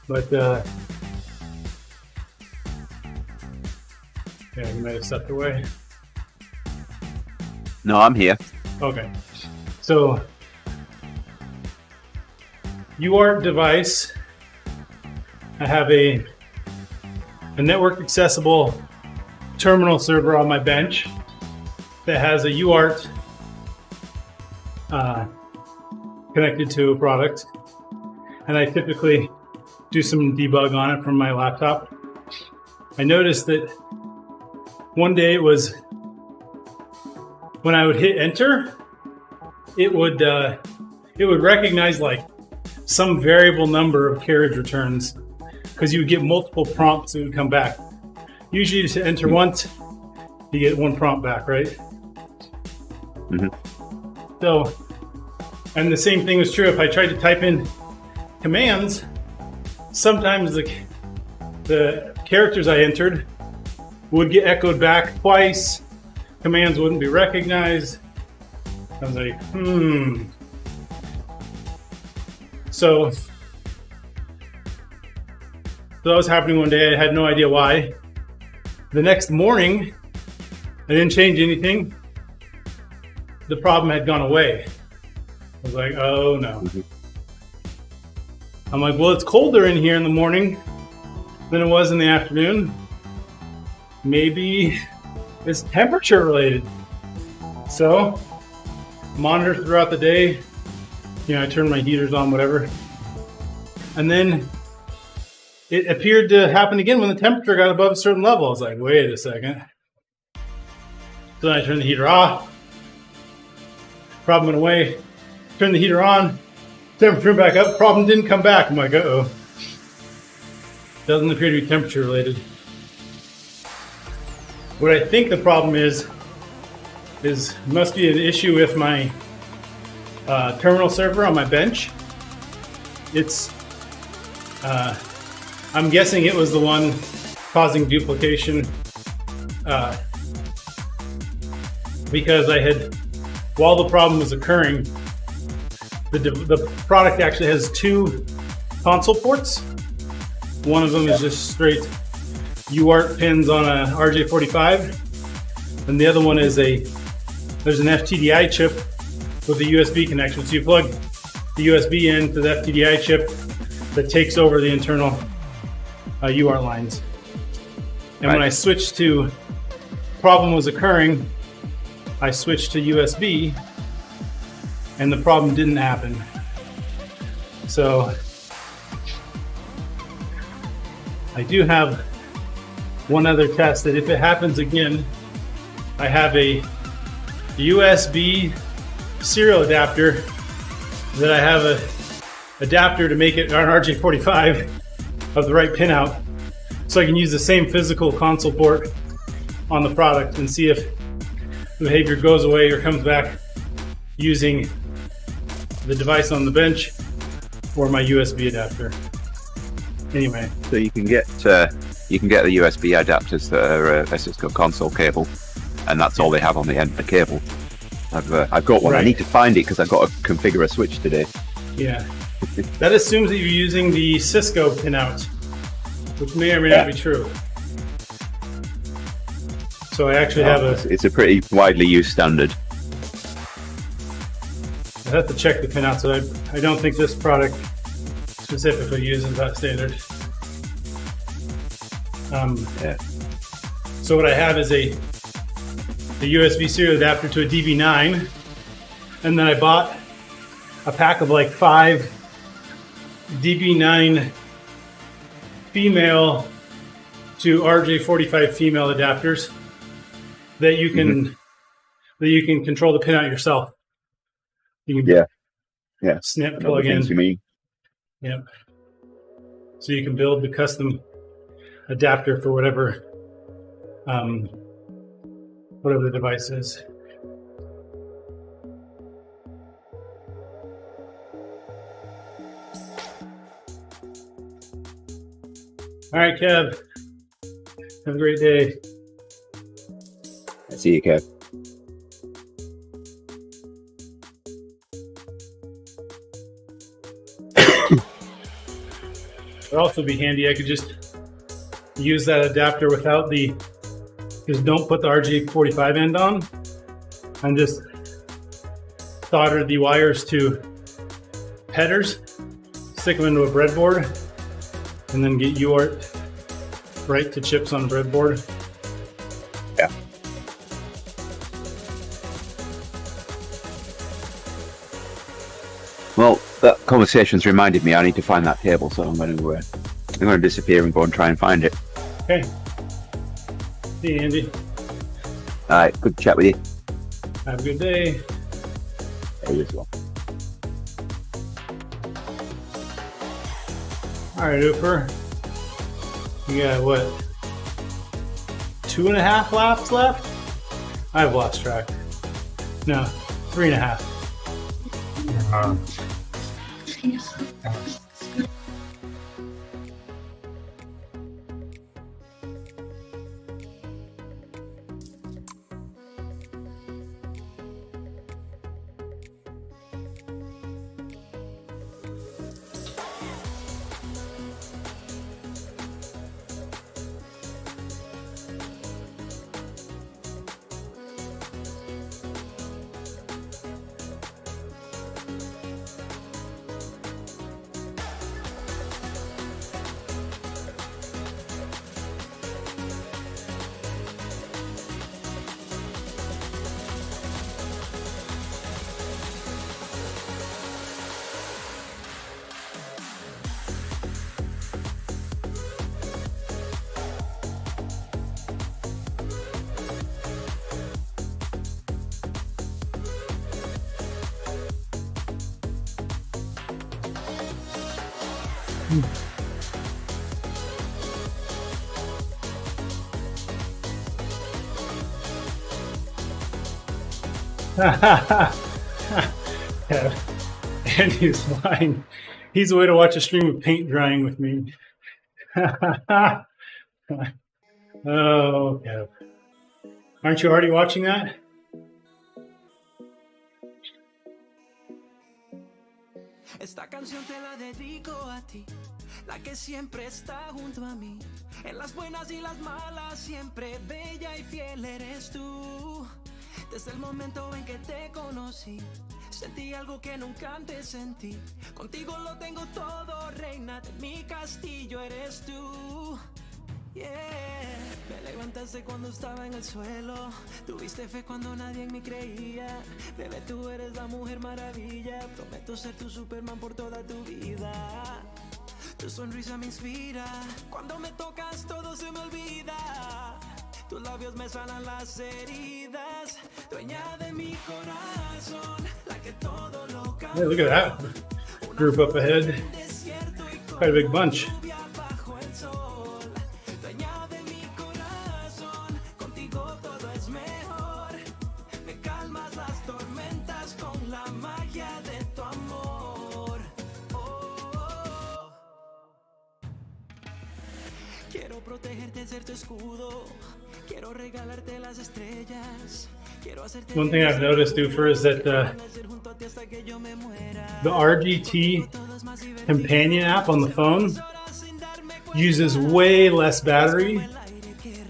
But, yeah, you might have stepped away. No, I'm here. Okay. So, UART device I have a network accessible terminal server on my bench that has a UART connected to a product, and I typically do some debug on it from my laptop. I noticed that one day it was when I would hit enter, it would recognize like some variable number of carriage returns, because you would get multiple prompts that would come back. Usually you just enter once, you get one prompt back, right? Mm-hmm. So, and the same thing was true if I tried to type in commands. Sometimes the characters I entered would get echoed back twice. Commands wouldn't be recognized. I was like, So that was happening one day. I had no idea why. The next morning, I didn't change anything. The problem had gone away. I was like, oh no. Mm-hmm. I'm like, well, it's colder in here in the morning than it was in the afternoon. Maybe it's temperature related. So, monitor throughout the day. I turn my heaters on, whatever. And then it appeared to happen again when the temperature got above a certain level. I was like, wait a second. So then I turned the heater off. Problem went away. Turned the heater on. Temperature back up. Problem didn't come back. I'm like, uh-oh. Doesn't appear to be temperature related. What I think the problem is must be an issue with my terminal server on my bench. It's I'm guessing it was the one causing duplication, because I had, while the problem was occurring, the product actually has two console ports. One of them is just straight UART pins on a RJ45, and the other one is there's an FTDI chip with a USB connection. So you plug the USB into the FTDI chip that takes over the internal UART lines. And when I switched to, problem was occurring, I switched to USB, and the problem didn't happen. So I do have one other test that if it happens again, I have a USB serial adapter that I have a adapter to make it an RJ45 of the right pinout, so I can use the same physical console port on the product and see if the behavior goes away or comes back using the device on the bench or my USB adapter. Anyway, so you can get the USB adapters that are a Cisco console cable, and that's all they have on the end of the cable. I've got one. Right. I need to find it because I've got to configure a switch today. Yeah, that assumes that you're using the Cisco pinout, which may or may not be true. So I actually have It's a pretty widely used standard. I have to check the pinout, so I don't think this product specifically uses that standard. So what I have is a USB serial adapter to a DB9, and then I bought a pack of like 5 DB9 female to RJ45 female adapters that you can control the pinout yourself. You can snip, plug in. You mean? Yep. So you can build the custom adapter for whatever the device is. All right, Kev. Have a great day. See you, Kev. It'd also be handy. I could just use that adapter without just don't put the RJ45 end on, and just solder the wires to headers, stick them into a breadboard, and then get UART right to chips on breadboard. Yeah. Well, that conversation's reminded me I need to find that table, so I'm going to disappear and go and try and find it. Okay. See you, Andy. All right, good to chat with you. Have a good day. Yeah, you as well. All right, Ooper. You got what? 2.5 laps left? I've lost track. No, 3.5. Yeah. Andy's fine. He's a way to watch a stream of paint drying with me. Oh, Kev. Aren't you already watching that? Esta canción te la dedico a ti, la que siempre está junto a mí. En las buenas y las malas, siempre bella y fiel eres tú. Desde el momento en que te conocí, sentí algo que nunca antes sentí. Contigo lo tengo todo, reina de mi castillo eres tú. Yeah. Me levantaste cuando estaba en el suelo, tuviste fe cuando nadie en mí creía. Bebé, tú eres la mujer maravilla, prometo ser tu Superman por toda tu vida. Tu sonrisa me inspira, cuando me tocas todo se me olvida. Tus labios me sanan las heridas, dueña de mi corazón, la que todo lo cambia. Hey, look at that group up ahead. Quite a big bunch. Quiero protegerte, ser tu escudo. Quiero regalarte las estrellas. Quiero hacerte. One thing I've noticed, Doofer, is that the RGT companion app on the phone uses way less battery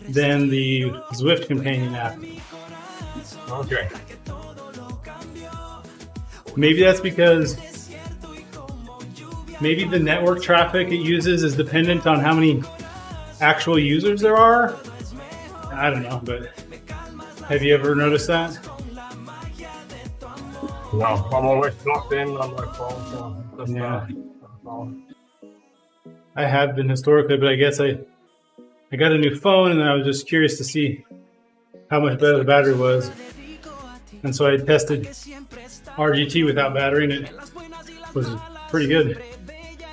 than the Zwift companion app. Okay. Maybe that's because maybe the network traffic it uses is dependent on how many actual users there are. I don't know, but have you ever noticed that? No, I'm always plugged in on my phone. So that's Yeah. I have been historically, but I guess I got a new phone and I was just curious to see how much better the battery was. And so I tested RGT without battery and it was pretty good.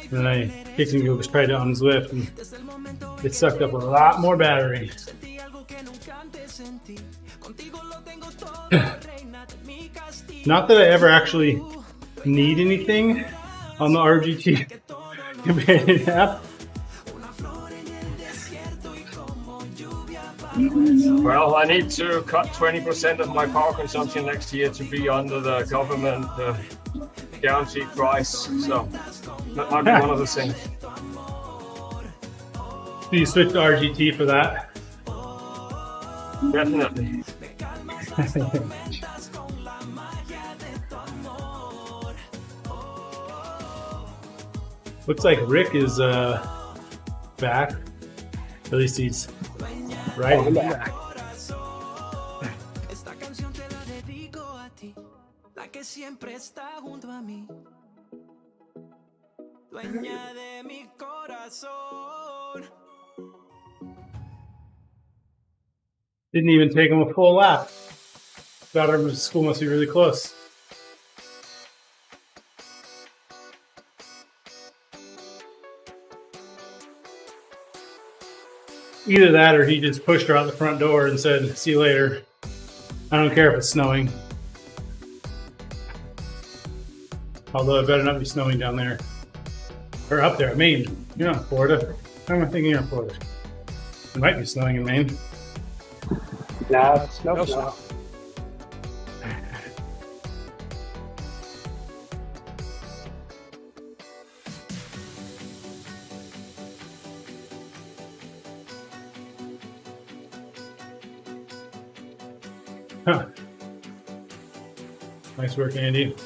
And then I kicked and tried it on Zwift and it sucked up a lot more battery. Not that I ever actually need anything on the RGT companion app. Well, I need to cut 20% of my power consumption next year to be under the government guaranteed price. So that might be one of the things. Do you switch to RGT for that? Definitely. Looks like Rick is back. At least he's right. Oh, yeah. Esta canción te la dedico a ti, la que siempre está junto a mí, dueña de mi corazón. Didn't even take him a full lap. Thought our school must be really close. Either that or he just pushed her out the front door and said, "See you later. I don't care if it's snowing." Although it better not be snowing down there. Or up there. I mean, you're not in Florida. How am I thinking you're in Florida? It might be snowing in Maine. Nah, it's no No snow. Huh. Nice work, Andy.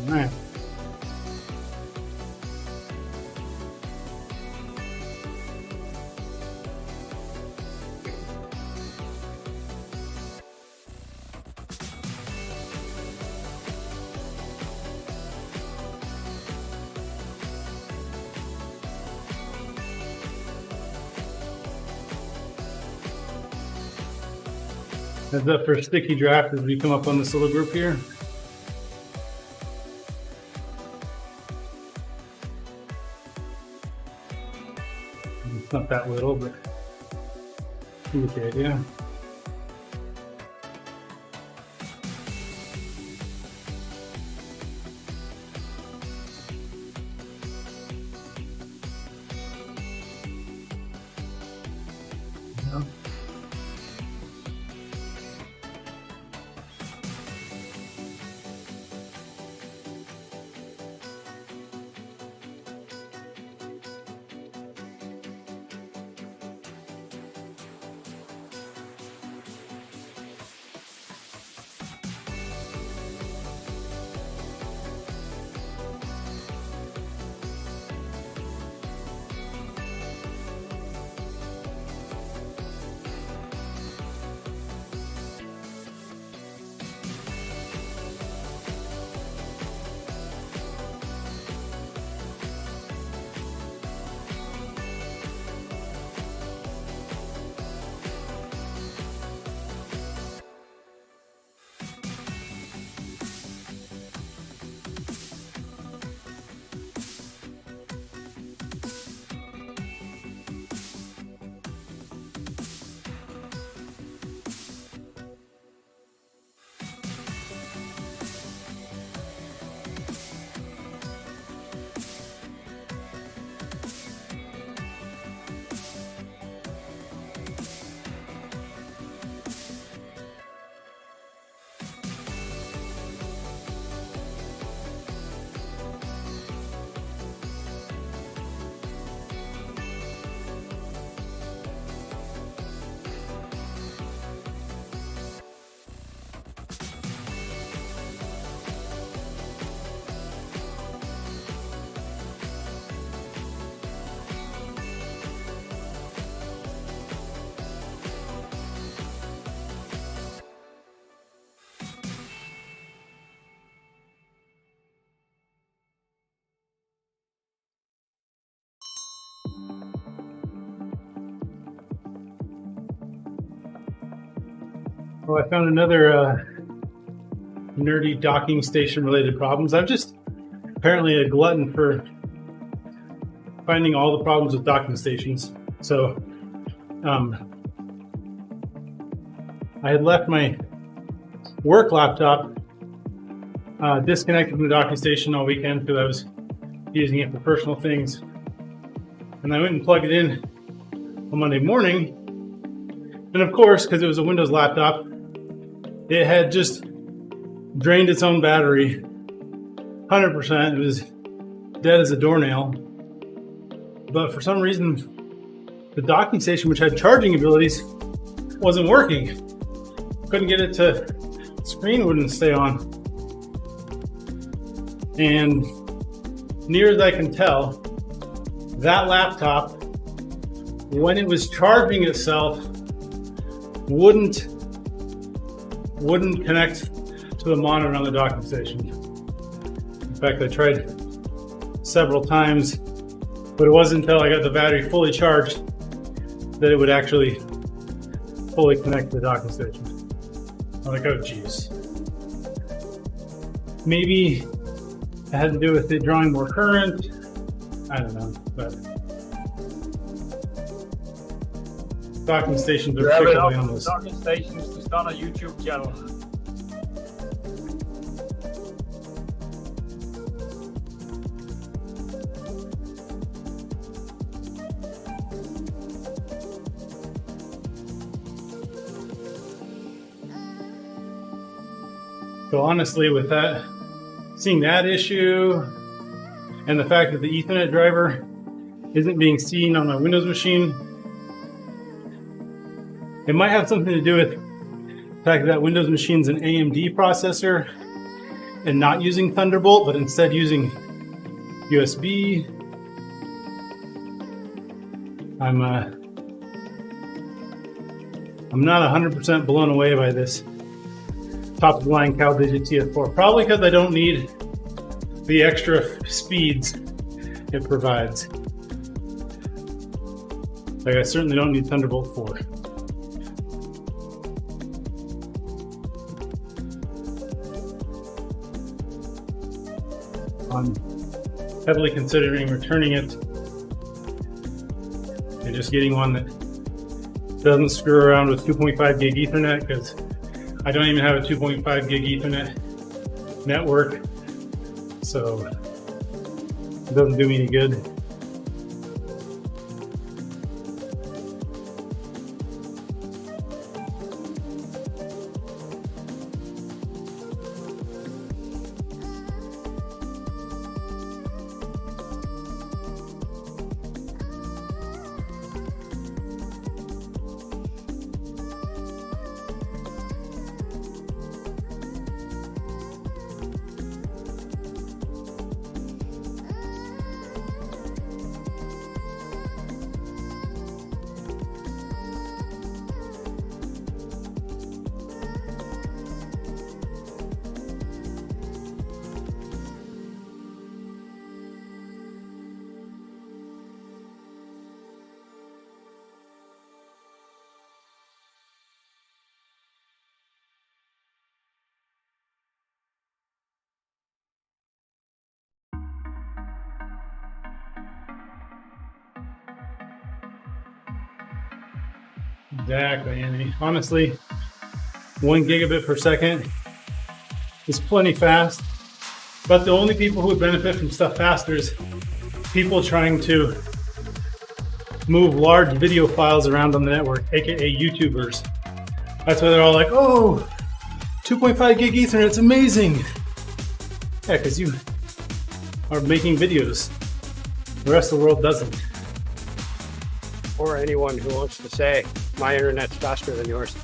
All right. Heads up for a sticky draft as we come up on this little group here. It's not that little, but you get the idea. Well, I found another nerdy docking station related problems. I'm just apparently a glutton for finding all the problems with docking stations. So I had left my work laptop disconnected from the docking station all weekend because I was using it for personal things. And I went and plugged it in on Monday morning. And of course, because it was a Windows laptop, it had just drained its own battery 100%. It was dead as a doornail. But for some reason, the docking station, which had charging abilities, wasn't working. Couldn't get it to, the screen wouldn't stay on. And near as I can tell, that laptop, when it was charging itself, wouldn't connect to the monitor on the docking station. In fact, I tried several times, but it wasn't until I got the battery fully charged that it would actually fully connect to the docking station. I'm like, oh geez. Maybe it had to do with it drawing more current. I don't know, but docking stations are particularly on this. Docking stations to start a YouTube channel. So honestly, with that, seeing that issue and the fact that the Ethernet driver isn't being seen on my Windows machine, it might have something to do with the fact that Windows machine's an AMD processor and not using Thunderbolt, but instead using USB. I'm not 100% blown away by this top of the line CalDigit TF4, probably because I don't need the extra speeds it provides. Like, I certainly don't need Thunderbolt 4. I'm heavily considering returning it and just getting one that doesn't screw around with 2.5 gig Ethernet, because I don't even have a 2.5 gig Ethernet network, so it doesn't do me any good. Exactly, Andy. Honestly, 1 gigabit per second is plenty fast, but the only people who would benefit from stuff faster is people trying to move large video files around on the network, aka YouTubers. That's why they're all like, oh, 2.5 gig Ethernet, it's amazing. Yeah, because you are making videos. The rest of the world doesn't. Or anyone who wants to say, my internet's faster than yours.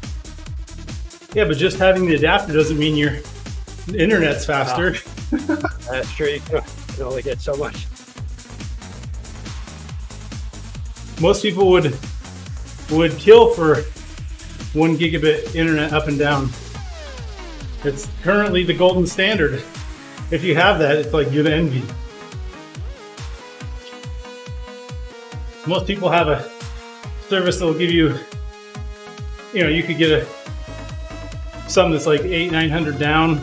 Yeah, but just having the adapter doesn't mean your internet's faster. That's true, you can only get so much. Most people would kill for 1 gigabit internet up and down. It's currently the golden standard. If you have that, it's like you're the envy. Most people have a service that will give you, you could get something that's like 800-900 down,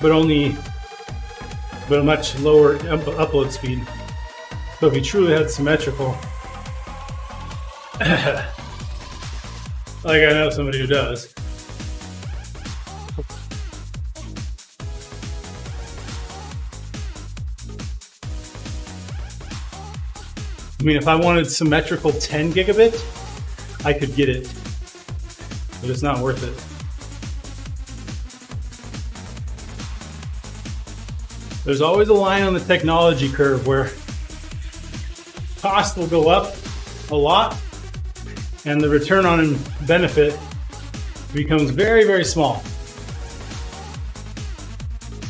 but a much lower upload speed. So if you truly had symmetrical, like I know somebody who does. I mean, if I wanted symmetrical 10 gigabit, I could get it, but it's not worth it. There's always a line on the technology curve where cost will go up a lot and the return on benefit becomes very, very small.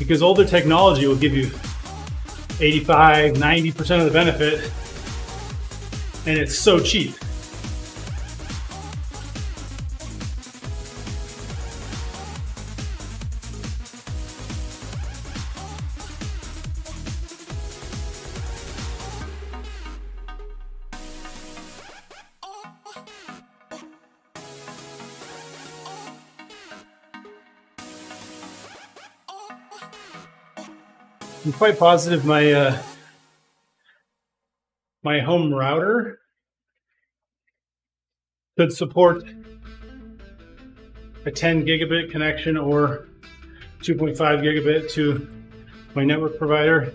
because older technology will give you 85, 90% of the benefit, and it's so cheap. I'm quite positive my my home router could support a 10 gigabit connection or 2.5 gigabit to my network provider,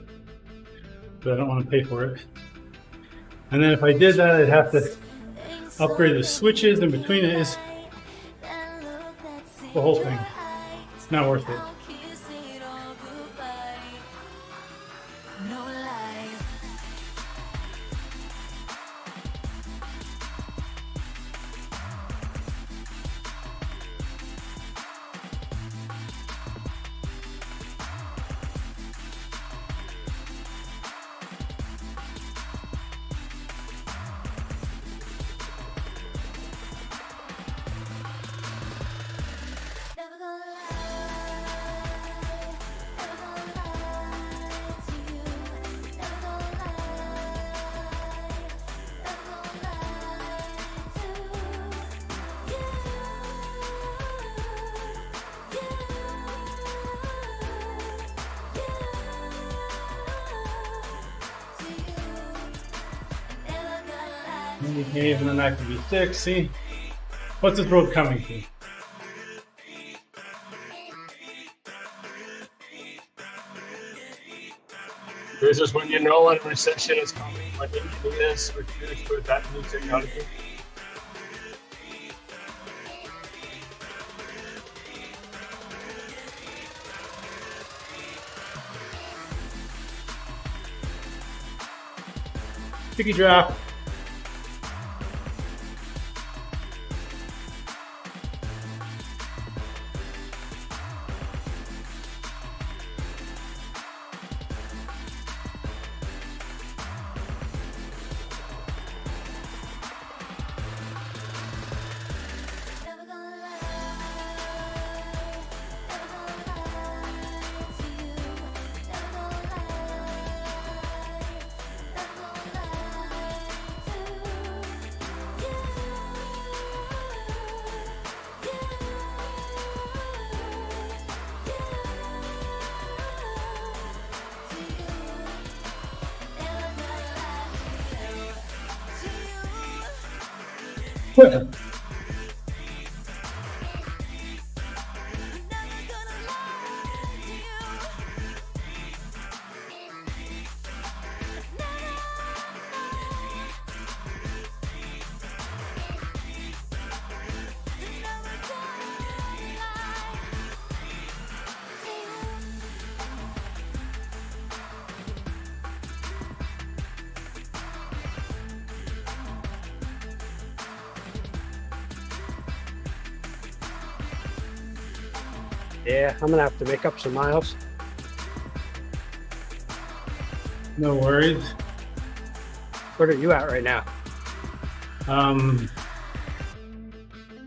but I don't want to pay for it. And then if I did that, I'd have to upgrade the switches in between it. Is the whole thing. It's not worth it. Cave and then that could be 6. See? What's this road coming to? This is when you know when recession is coming, when engineers refuse to adapt new technology. Sticky drop. Yeah, I'm gonna have to make up some miles. No worries. What are you at right now?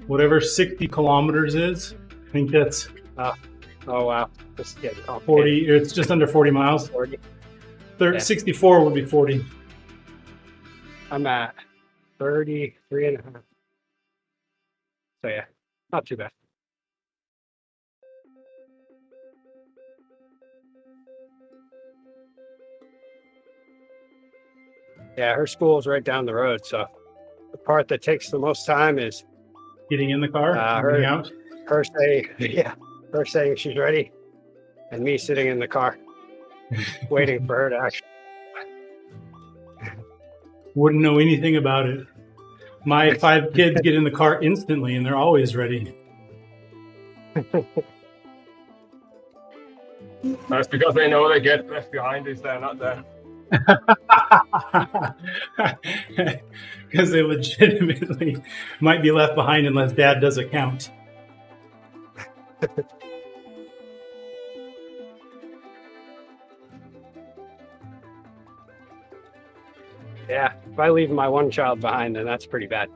Whatever 60 kilometers is, I think that's Oh wow, this is getting complicated. 40. It's just under 40 miles. 40. 64 would be 40. I'm at 33 and a half. So yeah, not too bad. Yeah, her school's right down the road, so the part that takes the most time is Getting in the car, getting out. her saying she's ready, and me sitting in the car waiting for her to actually. Wouldn't know anything about it. My 5 kids get in the car instantly, and they're always ready. That's because they know they get left behind if they're not there. Because they legitimately might be left behind unless Dad does a count. Yeah, if I leave my one child behind, then that's pretty bad.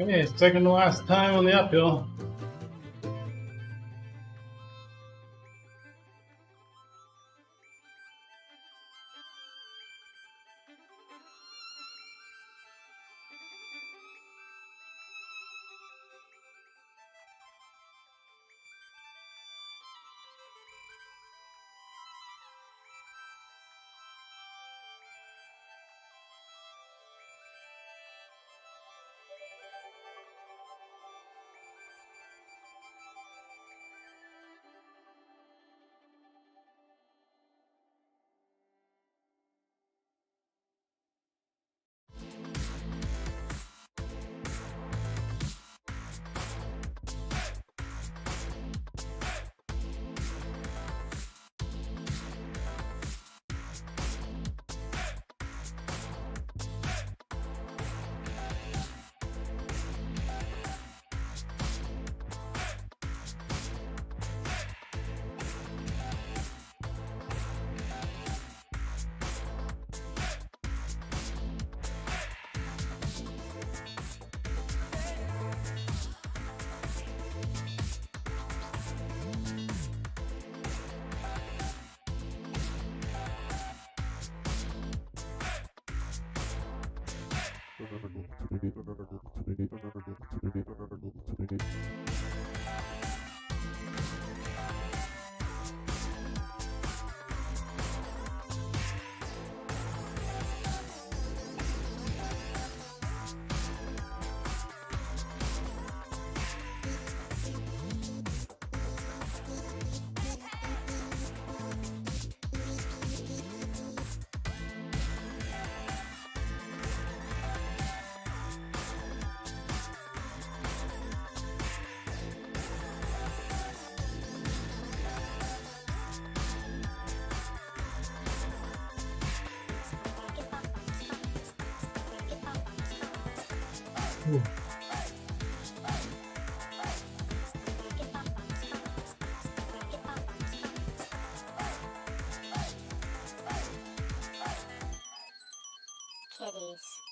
Okay, second to last time on the uphill. Kitties.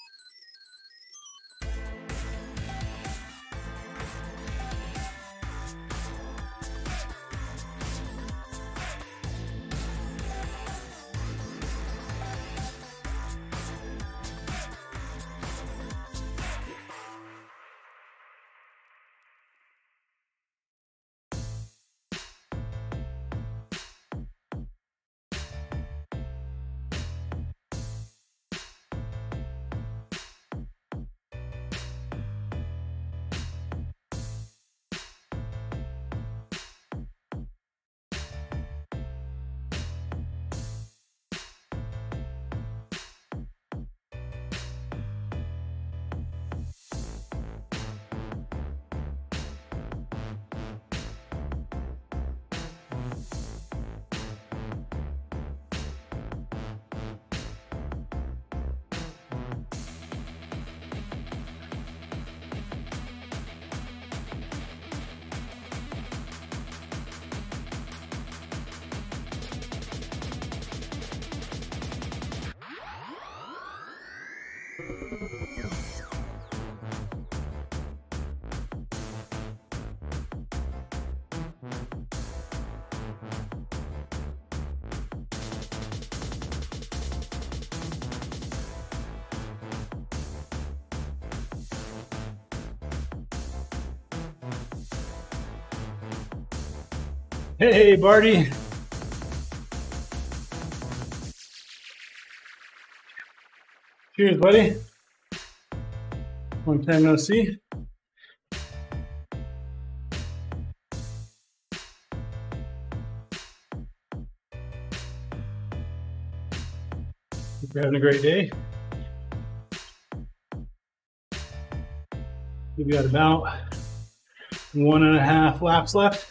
Hey, Barty. Cheers, buddy. Long time no see. Hope you're having a great day. We've got about 1.5 laps left.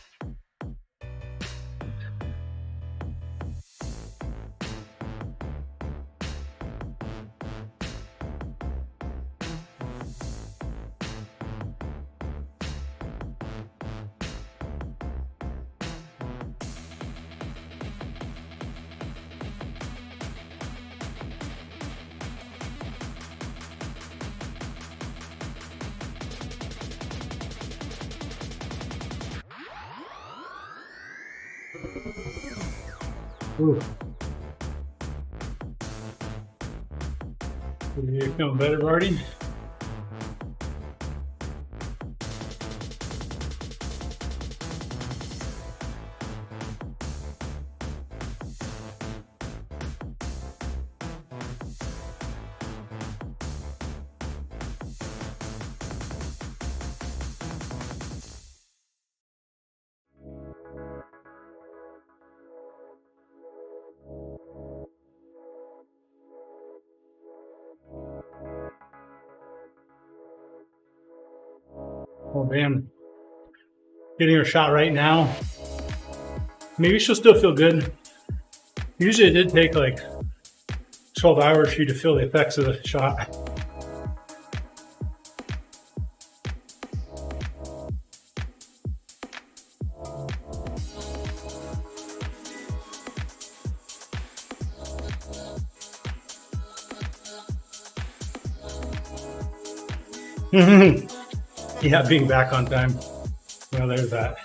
Ooh. You're feeling better, Barty? Oh man, getting her shot right now. Maybe she'll still feel good. Usually it did take like 12 hours for you to feel the effects of the shot. Yeah, being back on time. Well, there's that.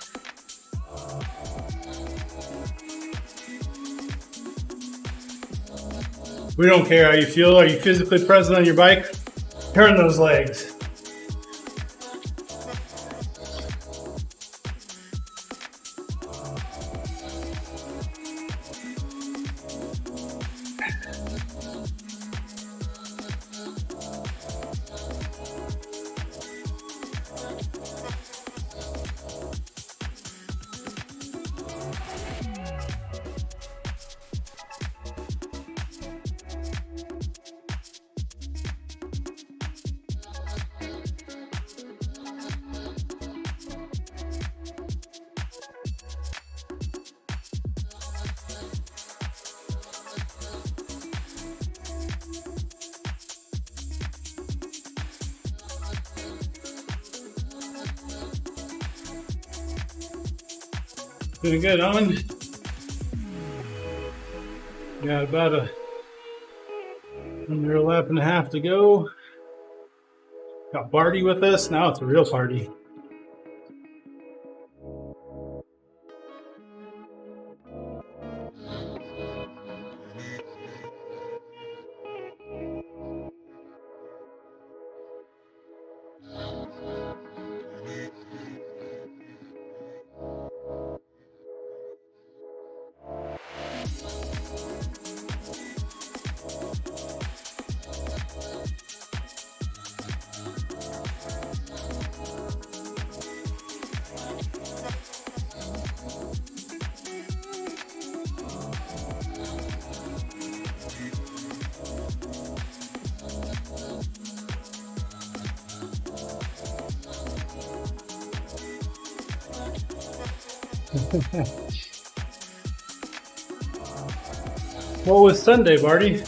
We don't care how you feel. Are you physically present on your bike? Turn those legs. Doing good, Owen. Got about under 11.5 to go. Got Barty with us. Now it's a real party. What was Sunday, Barty?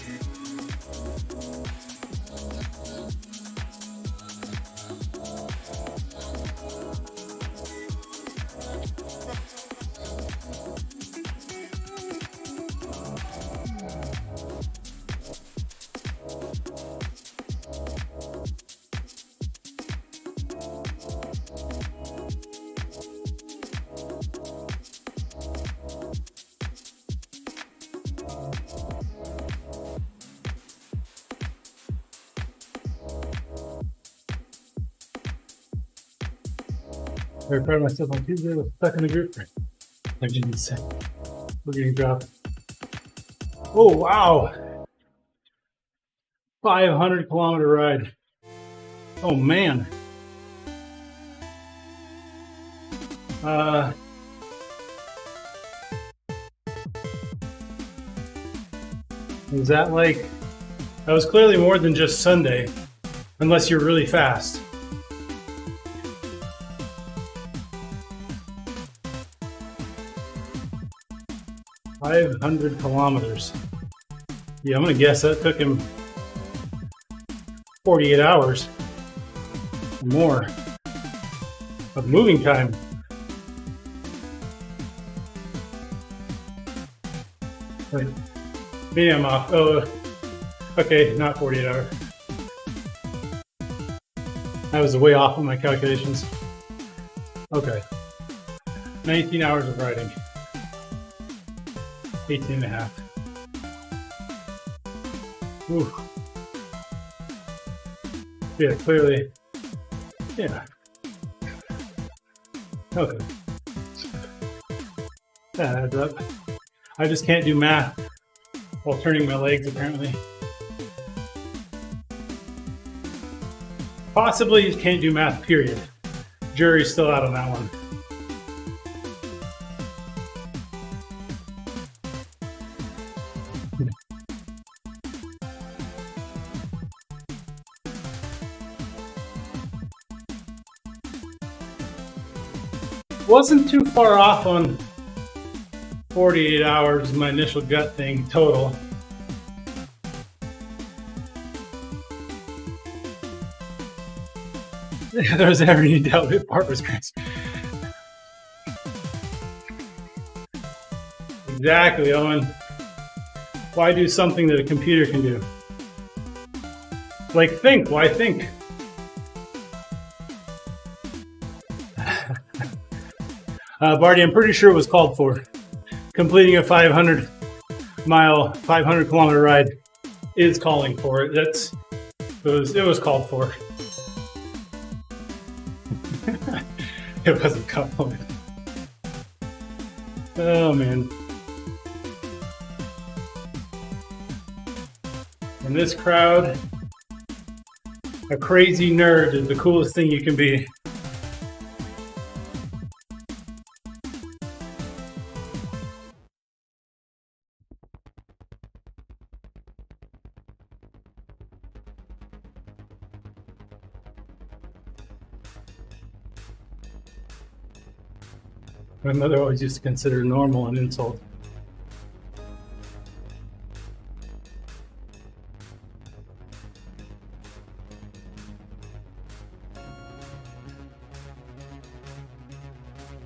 Very proud of myself on Tuesday. I was stuck in the group. Like Jimmy said, we're getting dropped. Oh wow! 500-kilometer ride. Oh man. Was that like? That was clearly more than just Sunday, unless you're really fast. "500 kilometers. Yeah, I'm gonna guess that took him 48 hours or more of moving time. Wait, maybe I'm off. Oh, okay, not 48 hours. I was way off on my calculations. Okay, 19 hours of riding. 18 and a half. Ooh. Yeah, clearly. Yeah. Okay. That adds up. I just can't do math while turning my legs, apparently. Possibly you can't do math, period. Jury's still out on that one. Wasn't too far off on 48 hours, my initial gut thing total. There was every doubt that part was crazy. Exactly, Owen. Why do something that a computer can do? Like think, why think? Barty, I'm pretty sure it was called for. Completing a 500-kilometer ride is calling for it. It was called for. It wasn't compliment. Oh man. In this crowd, a crazy nerd is the coolest thing you can be. My mother always used to consider normal an insult.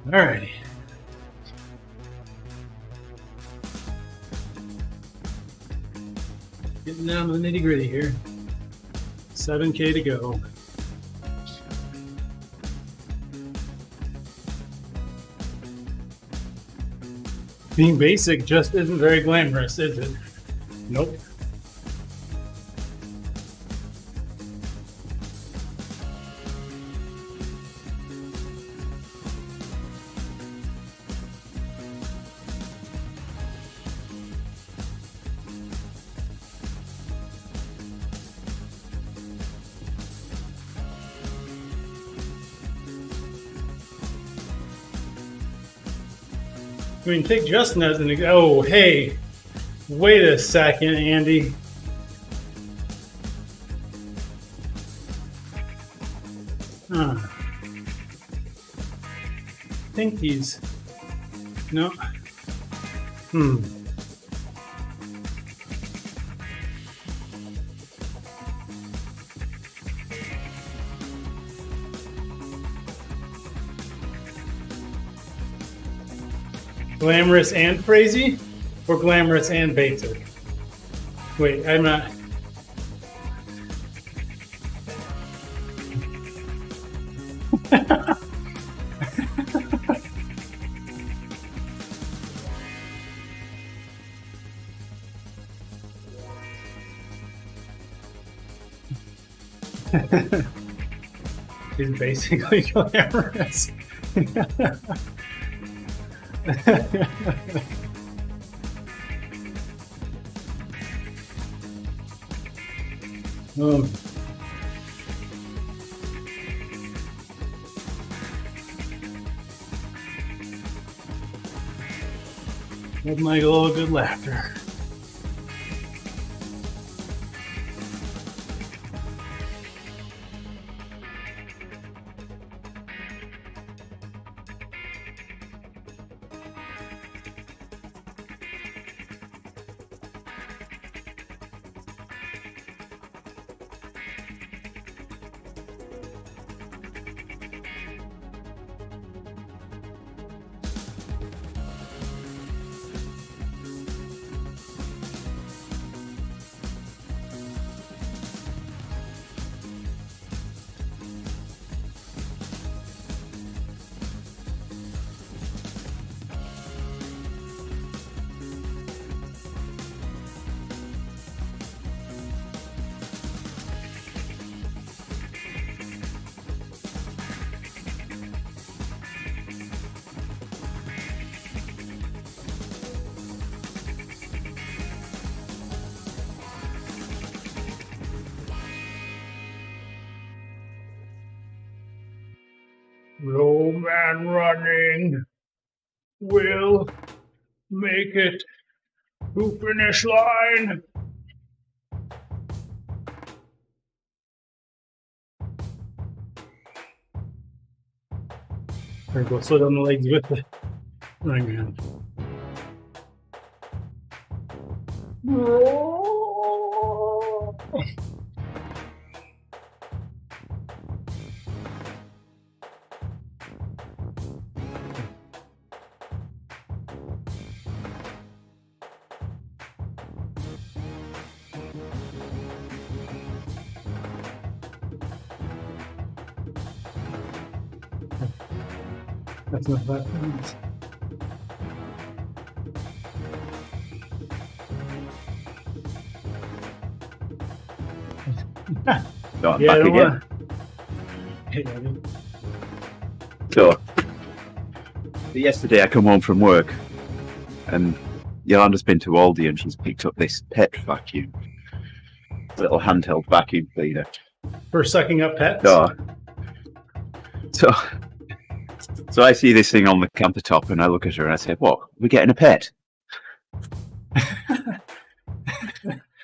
Alrighty. Getting down to the nitty-gritty here. 7K to go. Being basic just isn't very glamorous, is it? Nope. I mean, take Justin as an example. Oh, hey, wait a second, Andy. I think he's no. Glamorous and crazy, or glamorous and basic? Wait, I'm not. He's basically glamorous. Oh. That might a little good laughter. No man running will make it to finish line. Or go slow down the legs with the running man. That's not that. No, I'm Yeah, I back don't again. wanna... So, yesterday I come home from work and Yolanda's been to Aldi and she's picked up this pet vacuum. Little handheld vacuum cleaner. For sucking up pets? So I see this thing on the countertop and I look at her and I say, "What? We're getting a pet?"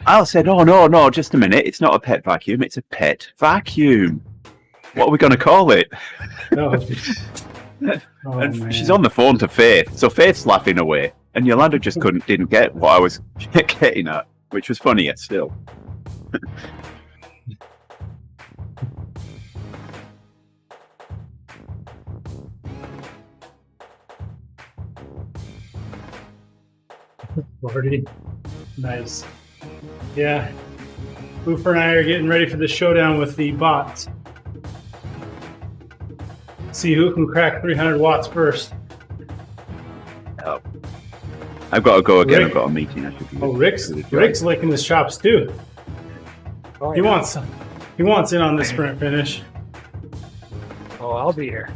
I said, "Oh, no, just a minute. It's not a pet vacuum. It's a pet vacuum. What are we going to call it?" No. Oh, And man. she's on the phone to Faith. So Faith's laughing away. And Yolanda just didn't get what I was getting at, which was funnier still. Lordy. Nice. Yeah. Boofer and I are getting ready for the showdown with the bots. See who can crack 300 watts first. Oh. I've got to go again. Rick. I've got a meeting. I should be Oh, Rick's licking his chops too. Oh, He yeah. wants in on the sprint finish. Oh, I'll be here.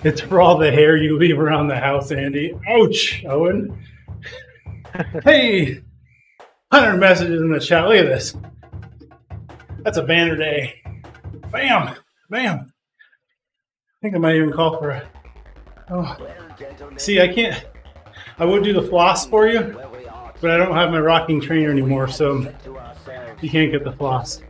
It's for all the hair you leave around the house, Andy. Ouch, Owen. Hey, 100 messages in the chat. Look at this. That's a banner day. Bam, bam. I think I might even call for a... Oh. See, I can't... I would do the floss for you, but I don't have my rocking trainer anymore, so you can't get the floss.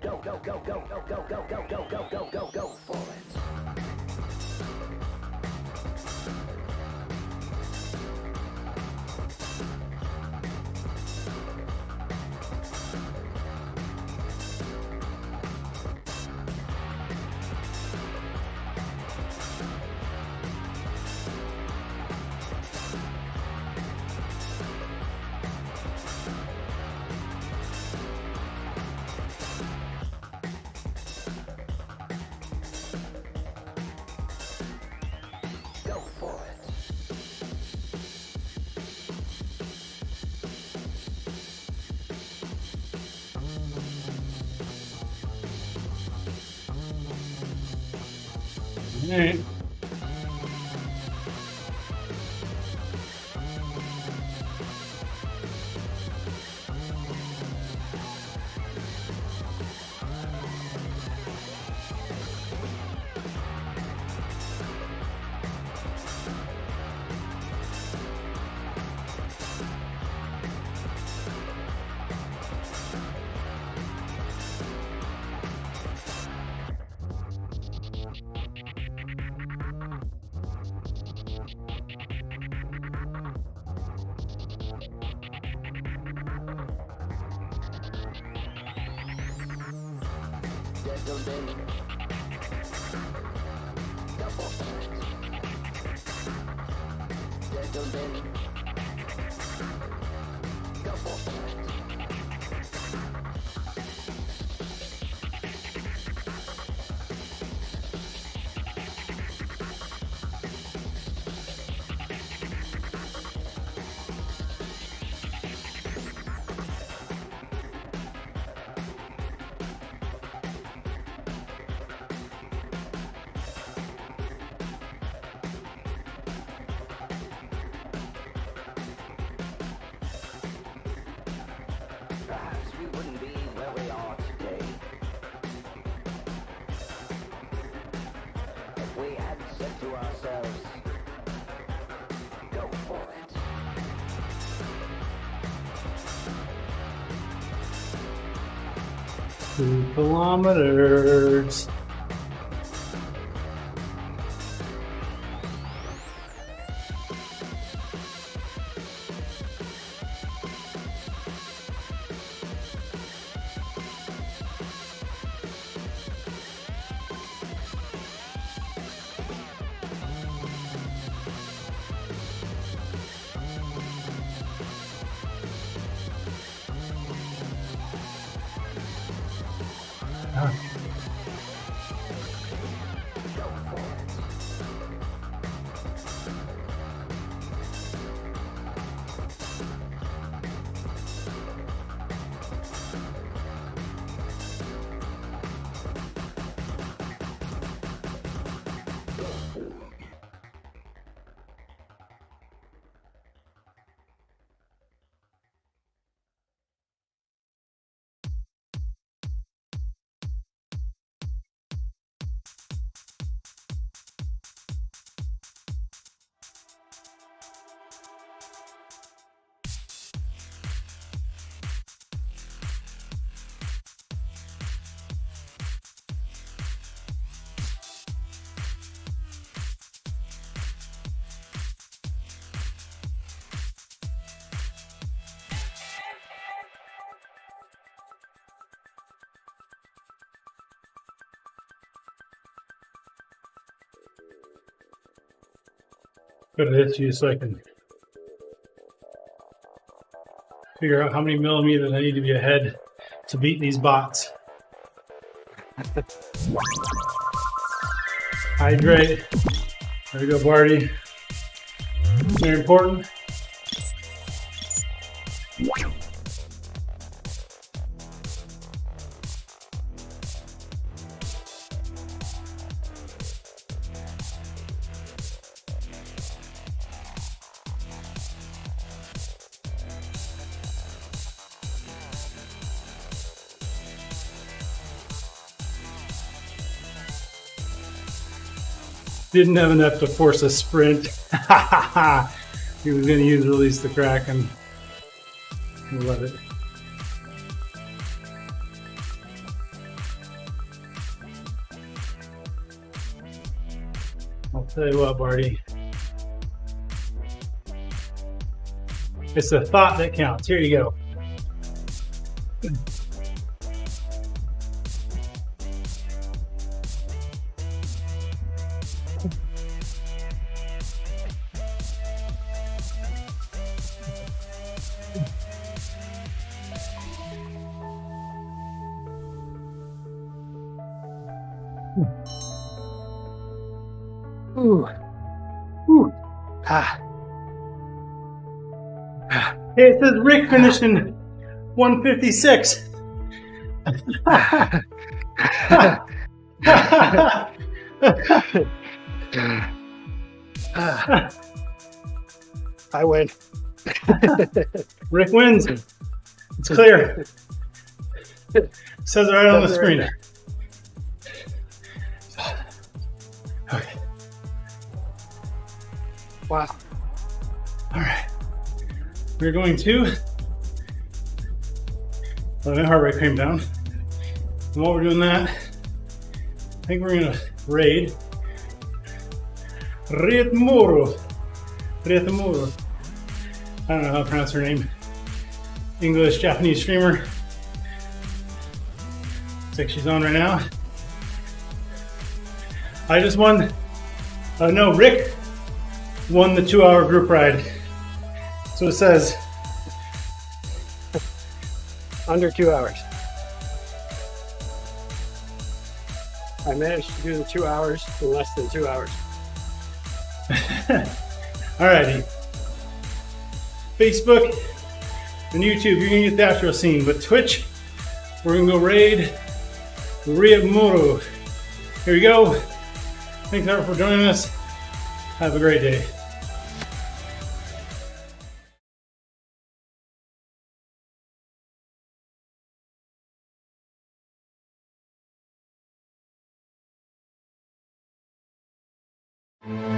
All right. Perhaps we wouldn't be where we are today if we had said to ourselves, go for it. 2 kilometers. Put it to you so I can figure out how many millimeters I need to be ahead to beat these bots. Hydrate. There we go, Barty. Very important. Didn't have enough to force a sprint. He was going to use release the Kraken. I love it. I'll tell you what, Barty. It's the thought that counts. Here you go. Ooh. Ooh. Ah. Hey, it says Rick finished in 156. I win. Rick wins. It's clear. Says it right on the screen. Okay. Wow. All right. We're going to let my heart rate came down. And while we're doing that, I think we're gonna raid Rietmoro. Rietmoro. I don't know how to pronounce her name. English, Japanese streamer. Looks like she's on right now. I just won. No, Rick won the 2-hour group ride. So it says. Under 2 hours. I managed to do the 2 hours in less than 2 hours. Alrighty. Facebook and YouTube, you're gonna get the outro scene, but Twitch, we're gonna go raid Rietmoro. Here we go. Thanks everyone for joining us. Have a great day. Thank